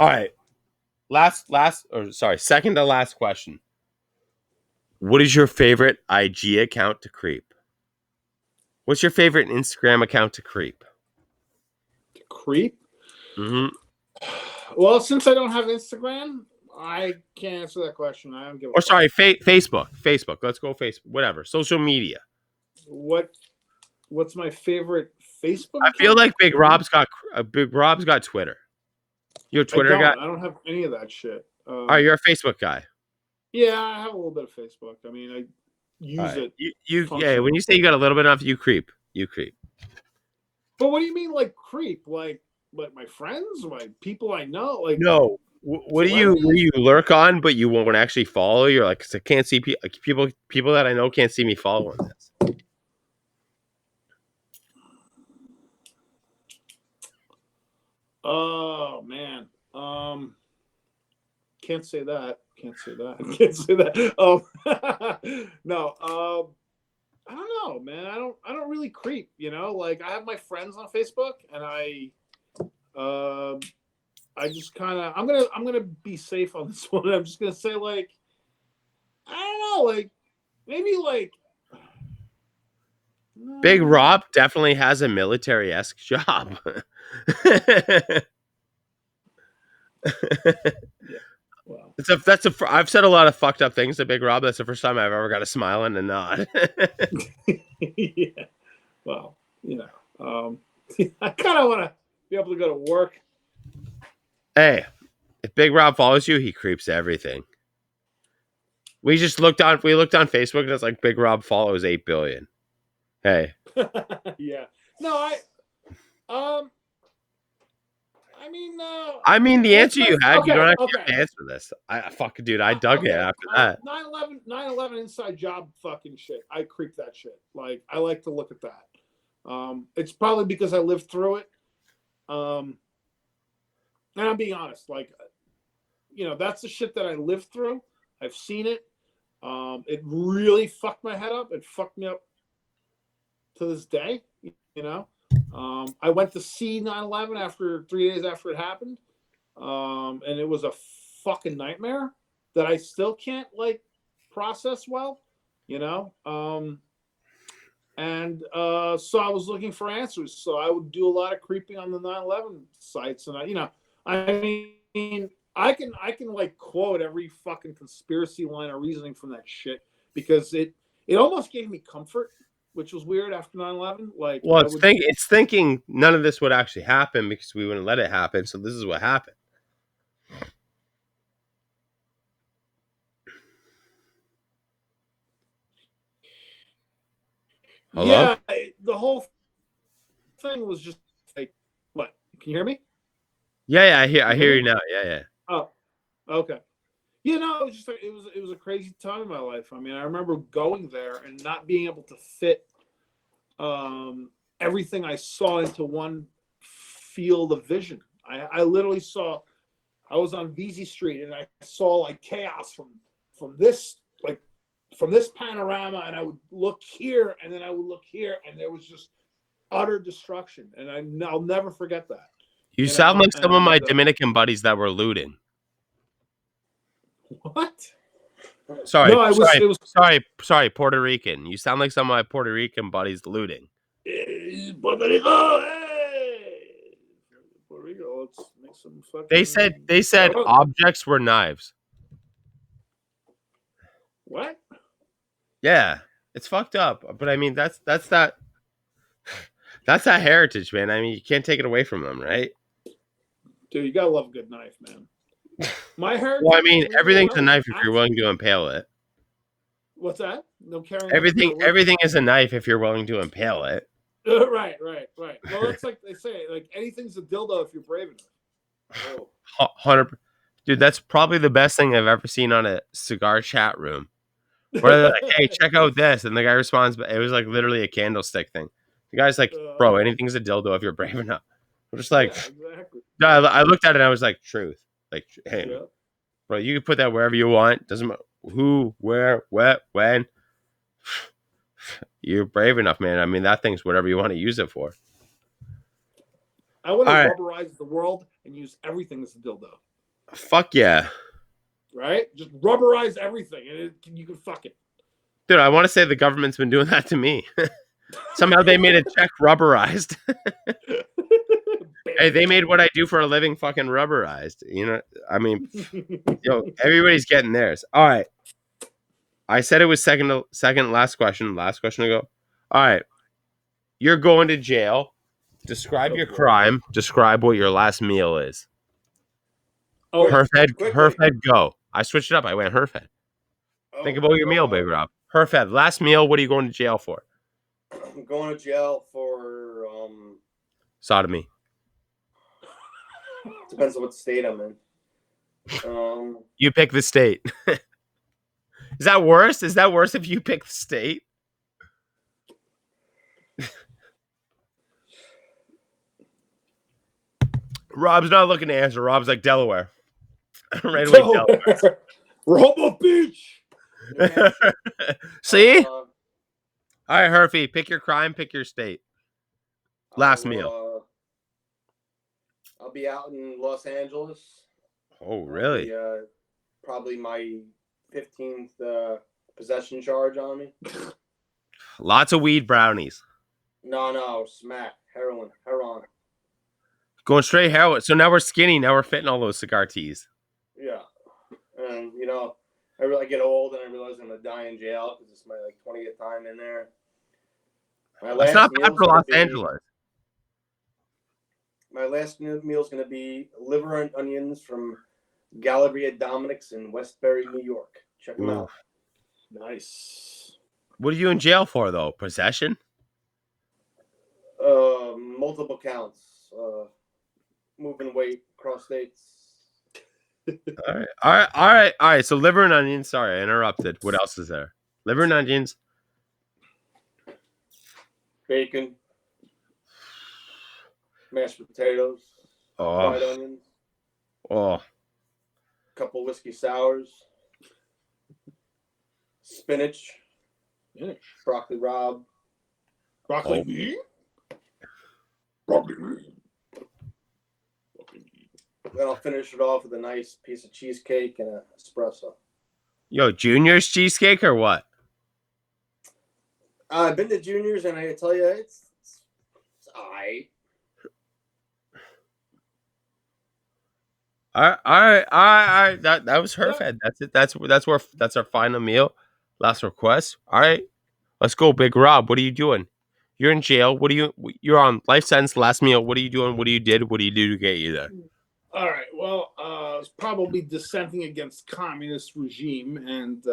All right. Second to last question. What is your favorite IG account to creep? What's your favorite Instagram account to creep? To creep? Mm-hmm. Well, since I don't have Instagram, I can't answer that question. I don't give a fuck. Sorry, Facebook. Facebook. Let's go Facebook. Whatever. Social media. What's my favorite Facebook account? I feel like Big Rob's got Twitter. You're a Twitter guy? I don't have any of that shit. All right, you're a Facebook guy. Yeah, I have a little bit of Facebook. I mean, I use it. Yeah, when you say you got a little bit of, you creep. But what do you mean, like creep? Like my friends, like people I know? Like no. What do you lurk on, but you won't actually follow? You're like, I can't see people that I know can't see me following this. Oh man, can't say that. No, I don't know, man. I don't really creep. You know, like I have my friends on Facebook, and I just kind of I'm gonna be safe on this one. I'm just gonna say like I don't know, like maybe like Big Rob definitely has a military-esque job. Yeah. Wow. I've said a lot of fucked up things to Big Rob. That's the first time I've ever got a smile and a nod. Yeah. Well, you know, I kind of want to be able to go to work. Hey, if Big Rob follows you, he creeps everything. We looked on Facebook and it's like Big Rob follows 8 billion. Hey. Yeah. No, I mean, the answer you had, you don't have to answer this. I dug it after that. 9/11 inside job fucking shit. I creep that shit. Like, I like to look at that. It's probably because I lived through it. And I'm being honest, like, you know, that's the shit that I lived through. I've seen it. It really fucked my head up. It fucked me up to this day, you know. I went to see 9/11 after 3 days after it happened. And it was a fucking nightmare that I still can't like process well, you know? So I was looking for answers. So I would do a lot of creeping on the 9/11 sites. And I mean, I can like quote every fucking conspiracy line of reasoning from that shit because it almost gave me comfort, which was weird after 9/11. Like, well, it's thinking none of this would actually happen because we wouldn't let it happen. So this is what happened. Hello? Yeah, the whole thing was just like, what? Can you hear me? Yeah, I hear you now. Yeah. Okay. You know, it was just it was a crazy time in my life. I mean, I remember going there and not being able to fit everything I saw into one field of vision. I literally saw. I was on VZ Street and I saw like chaos from this like from this panorama, and I would look here and then I would look here, and there was just utter destruction, and I'll never forget that. You sound know, like some of my Dominican buddies that were looting. What? Sorry, No, sorry, Puerto Rican. You sound like some of my Puerto Rican buddies looting. Puerto Rico, hey! Puerto Rico, let's make some fucking. They said objects were knives. What? Yeah, it's fucked up. But I mean, that's that heritage, man. I mean, you can't take it away from them, right? Dude, you gotta love a good knife, man. My heritage. Well, I mean, everything's a knife if you're willing to impale it. What's that? No carrying. Everything is a knife if you're willing to impale it. Right. Well, it's like they say, like anything's a dildo if you're brave enough. 100. Dude, that's probably the best thing I've ever seen on a cigar chat room. Where they're like, "Hey, check out this," and the guy responds, "But it was like literally a candlestick thing." The guy's like, "Bro, anything's a dildo if you're brave enough." I'm just like, yeah, exactly. I looked at it and I was like, "Truth." Like, hey, Yeah. bro, you can put that wherever you want. Doesn't matter who, where, what, when. You're brave enough, man. I mean, that thing's whatever you want to use it for. I want to rubberize the world and use everything as a dildo. Fuck yeah. Right? Just rubberize everything and you can fuck it. Dude, I want to say the government's been doing that to me. Somehow they made a check rubberized. Hey, they made what I do for a living fucking rubberized. You know, I mean, everybody's getting theirs. All right. I said it was second, last question to go. All right. You're going to jail. Describe your crime. Describe what your last meal is. Oh, Herfed, go. I switched it up. I went Herfed. Think about your meal, Big Rob. Herfed, last meal, what are you going to jail for? I'm going to jail for sodomy. Depends on what state I'm in. You pick the state. Is that worse? Is that worse if you pick the state? Rob's not looking to answer. Rob's like Delaware. Right away, Delaware. Robo Beach. See? All right, Herfy, pick your crime, pick your state. Last meal. I'll be out in Los Angeles. Oh, really? Probably my 15th possession charge on me. Lots of weed brownies. No, smack, heroin. Going straight heroin. So now we're skinny. Now we're fitting all those cigar teas. Yeah, and I get old and I realize I'm gonna die in jail because it's my 20th time in there. That's not bad for Los Angeles. My last meal is gonna be liver and onions from Galleria Dominic's in Westbury, New York. Check them out. Nice. What are you in jail for, though? Possession? Multiple counts. Moving weight across states. All right. So liver and onions. Sorry, I interrupted. What else is there? Liver and onions. Bacon. Mashed potatoes. Fried onions. Oh. Couple whiskey sours. Spinach. Broccoli Rob. Broccoli me? Broccoli me. Then I'll finish it off with a nice piece of cheesecake and an espresso. Yo, Junior's cheesecake or what? I've been to Junior's and I tell you, it's all right. All right. That was her fed. That's it. That's our final meal. Last request. All right, let's go, Big Rob. What are you doing? You're in jail. You're on life sentence. Last meal. What are you doing? What do you do to get you there? All right. Well, it's probably dissenting against communist regime and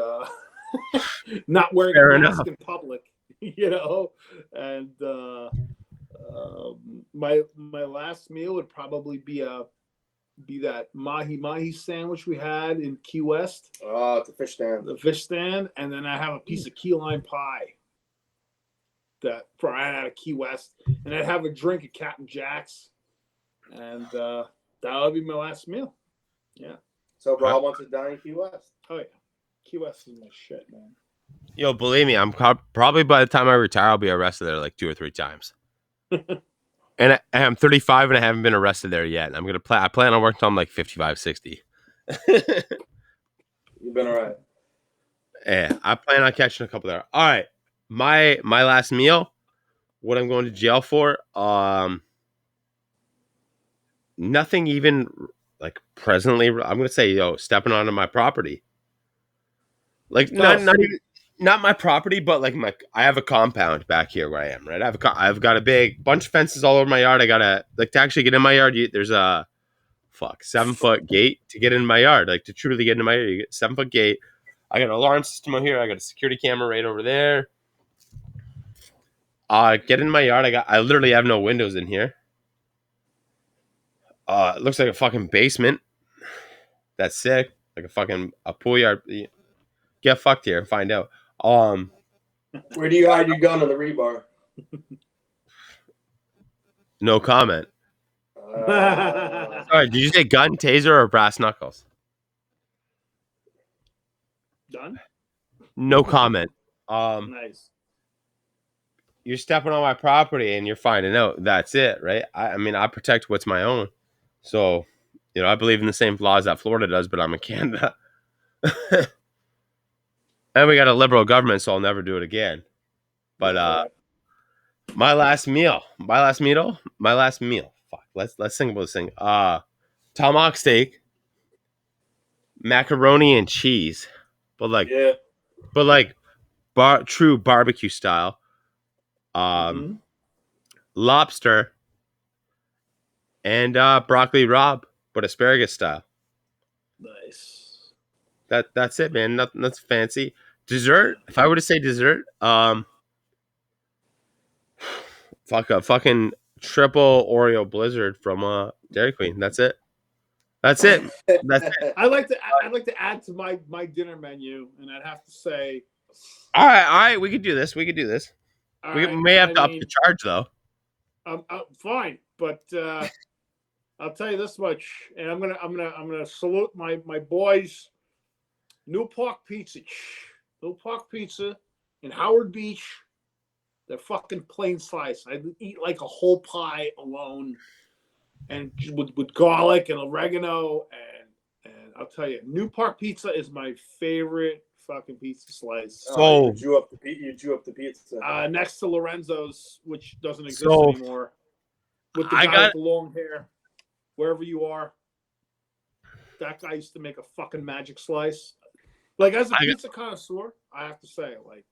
not wearing a mask in public. And my last meal would probably be a be that mahi sandwich we had in Key West, Oh, it's a fish stand. the fish stand, and then I have a piece of key lime pie that right out of Key West, and I'd have a drink at Captain Jack's, and that would be my last meal. Yeah. So Rob wants to dine in Key West. Oh yeah, Key West is my shit, man. Yo, believe me, I'm probably by the time I retire, I'll be arrested there like 2 or 3 times. And I'm 35 and I haven't been arrested there yet. I'm gonna I plan on working until I'm like 55, 60. You've been all right. Yeah, I plan on catching a couple there. All right, my last meal. What I'm going to jail for? Nothing even like presently. I'm gonna say, stepping onto my property. Like not even. Not my property, but like I have a compound back here where I am, right? I've got a big bunch of fences all over my yard. I gotta to actually get in my yard. There's a 7-foot gate to get in my yard. Like to truly get into my yard, you get 7-foot gate. I got an alarm system over here. I got a security camera right over there. Get in my yard. I literally have no windows in here. It looks like a fucking basement. That's sick. Like a pool yard. Get fucked here and find out. Where do you hide your gun on the rebar? No comment. Sorry, did you say gun, taser, or brass knuckles? Done. No comment. Nice. You're stepping on my property and you're finding out. That's it, right? I mean, I protect what's my own. So, I believe in the same laws that Florida does, but I'm in Canada. And we got a liberal government, so I'll never do it again. But my last meal. Fuck. Let's think about this thing. Tomahawk steak, macaroni and cheese, but true barbecue style. Lobster and broccoli rabe, but asparagus style. Nice. That's it, man. Nothing that's fancy. Dessert. If I were to say dessert, fuck a fucking triple Oreo Blizzard from Dairy Queen. That's it. That's it. I'd like to add to my dinner menu, and I'd have to say, all right. We could do this. We may have to up the charge though. Fine, but I'll tell you this much, and I'm gonna salute my boys. New Park Pizza in Howard Beach. They're fucking plain slice. I eat like a whole pie alone, and with garlic and oregano, and I'll tell you, New Park Pizza is my favorite fucking pizza slice. So you chew up the pizza. Next to Lorenzo's, which doesn't exist anymore, with the guy with the long hair, wherever you are. That guy used to make a fucking magic slice. Like, as a pizza connoisseur, I have to say, like,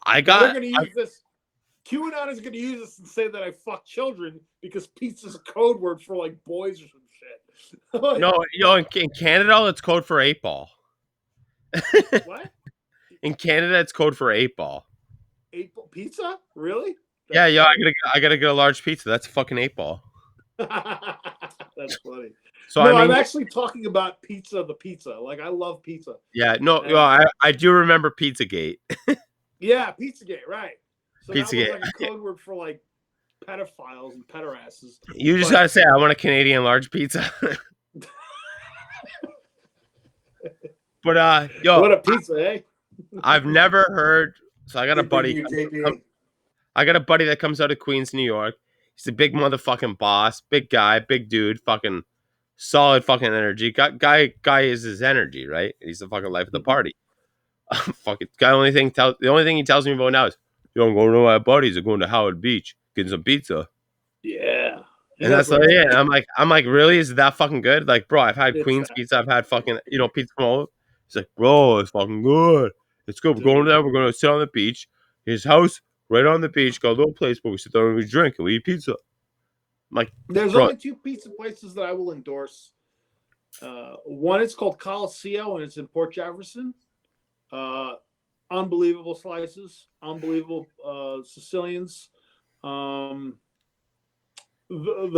they're going to use this. QAnon is going to use this and say that I fuck children because pizza's a code word for, like, boys or some shit. No, in Canada, it's code for 8-ball. What? In Canada, it's code for 8-ball. 8-ball pizza? Really? Yeah, I gotta get a large pizza. That's a fucking 8-ball. That's funny. So I'm actually talking about pizza. The pizza, like I love pizza. Yeah, I do remember Pizzagate. Yeah, Pizzagate, right? So Pizzagate, that was like a code word for like pedophiles and pedorasses. You just gotta say, I want a Canadian large pizza. But what a pizza, eh? I've never heard. So I got a buddy. I got a buddy that comes out of Queens, New York. He's a big motherfucking boss, big guy, big dude, fucking solid fucking energy. Guy is his energy, right? He's the fucking life of the party. Fucking guy. The only thing he tells me about now is, I'm going to my buddies. They're going to Howard Beach, getting some pizza. Yeah. And that's like it. I'm like, really? Is it that fucking good? Like, bro, I've had Queens pizza. I've had fucking, pizza from all over. He's like, bro, it's fucking good. It's good. We're going there. We're going to sit on the beach. His house right on the beach. Got a little place where we sit there and we drink and we eat pizza. I'm like, there's only 2 pizza places that I will endorse. One is called Coliseum, and it's in Port Jefferson. Unbelievable slices, unbelievable Sicilians. The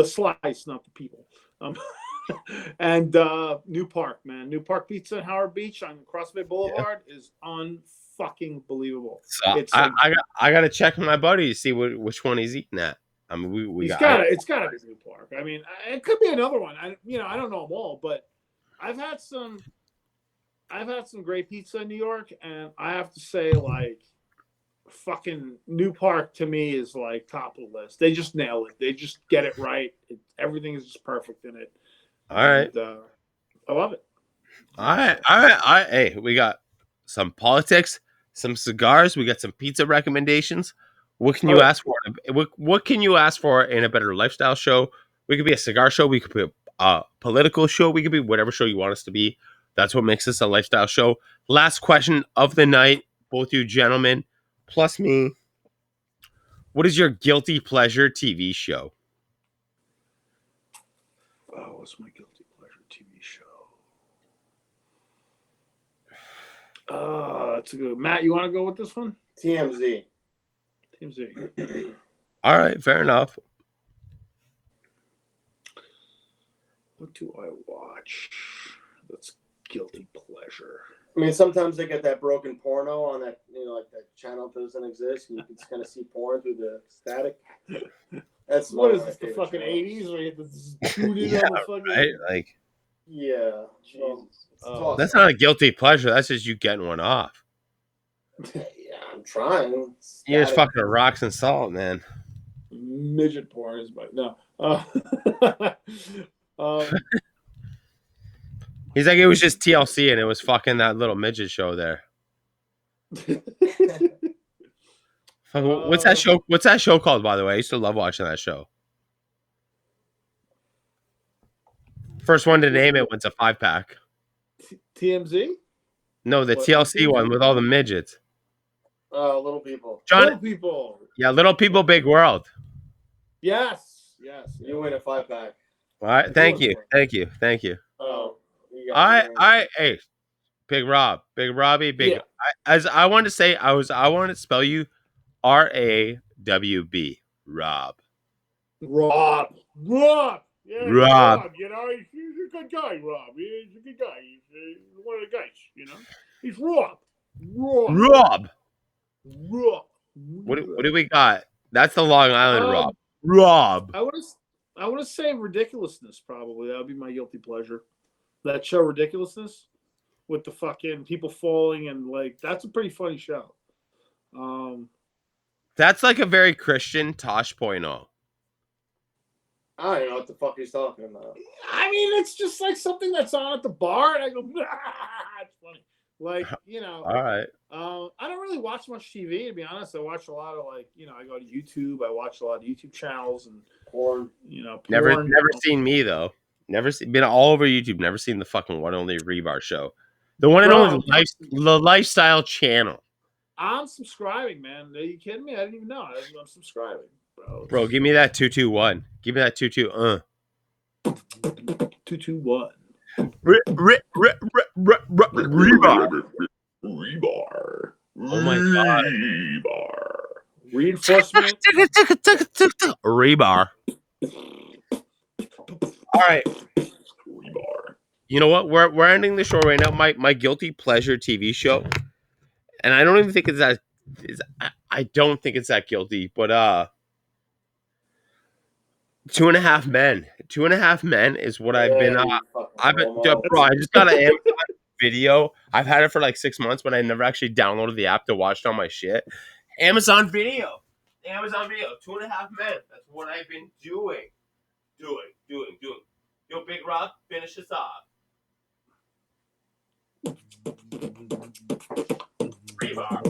slice, not the people. And New Park, man. New Park Pizza in Howard Beach on Crossway Boulevard is unfucking believable. So It's like I got to check with my buddy to see which one he's eating at. I mean, we it's got. gotta be New Park. I mean, it could be another one. I don't know them all, but I've had some great pizza in New York, and I have to say, like, fucking New Park to me is like top of the list. They just nail it. They just get it right. Everything is just perfect in it. All right. And, I love it. All right. Hey, we got some politics, some cigars. We got some pizza recommendations. What can you ask for? What can you ask for in a better lifestyle show? We could be a cigar show. We could be a political show. We could be whatever show you want us to be. That's what makes us a lifestyle show. Last question of the night, both you gentlemen, plus me. What is your guilty pleasure TV show? Oh, what's my guilty pleasure TV show? That's a good. Matt, you want to go with this one? TMZ. TMZ. All right, fair enough. What do I watch? That's guilty pleasure. I mean, sometimes they get that broken porno on that, like that channel doesn't exist, and you can just kind of see porn through the static. That's what is this? The fucking '80s, where you have to tune in on the fucking. Right? Like, yeah, Jesus. That's not a guilty pleasure. That's just you getting one off. Yeah, I'm trying. You're just fucking rocks and salt, man. Midget porn is my no. He's like, it was just TLC and it was fucking that little midget show there. What's that show? What's that show called, by the way? I used to love watching that show. First one to name it when's a 5-pack. TMZ? No, the TLC one with all the midgets. Little people. Little people. Yeah, Little People, Big World. Yes. You win a 5-pack. All right, thank you. Oh. Hey, Big Rob, Big Robbie, Big. Yeah. As I wanted to say, I wanted to spell you RAWB, Rob. Rob. Yeah, Rob. You know, he's a good guy, Rob. He's a good guy. He's one of the guys, you know. He's Rob. What do we got? That's the Long Island Rob. I want to say Ridiculousness, probably. That would be my guilty pleasure. That show, Ridiculousness, with the fucking people falling, and like, that's a pretty funny show. That's like a very Christian Tosh.0. I don't even know what the fuck he's talking about. I mean, it's just like something that's on at the bar, and I go, it's funny. Like, you know. All right. I don't really watch much TV, to be honest. I watch a lot of, like, you know, I go to YouTube. I watch a lot of YouTube channels and porn. You know, porn. Never seen me though. Been all over YouTube. Never seen the fucking one only Rebar show. The one and only the lifestyle channel. I'm subscribing, man. Are you kidding me? I didn't even know. I'm subscribing, bro. Bro, give me that 221. Give me that 22. 221. Rebar. Oh my god. Rebar. Reinforcement. Rebar. All right. Rebar. You know what? We're ending the show right now. My guilty pleasure TV show, and I don't even think it's that. I don't think it's that guilty, but 2.5 Men. 2.5 Men is what I've been. Bro, I just got an Amazon Video. I've had it for like 6 months, but I never actually downloaded the app to watch it on my shit. Amazon Video. 2.5 Men. That's what I've been doing. Yo, Big Rob, finish this off. Rebar.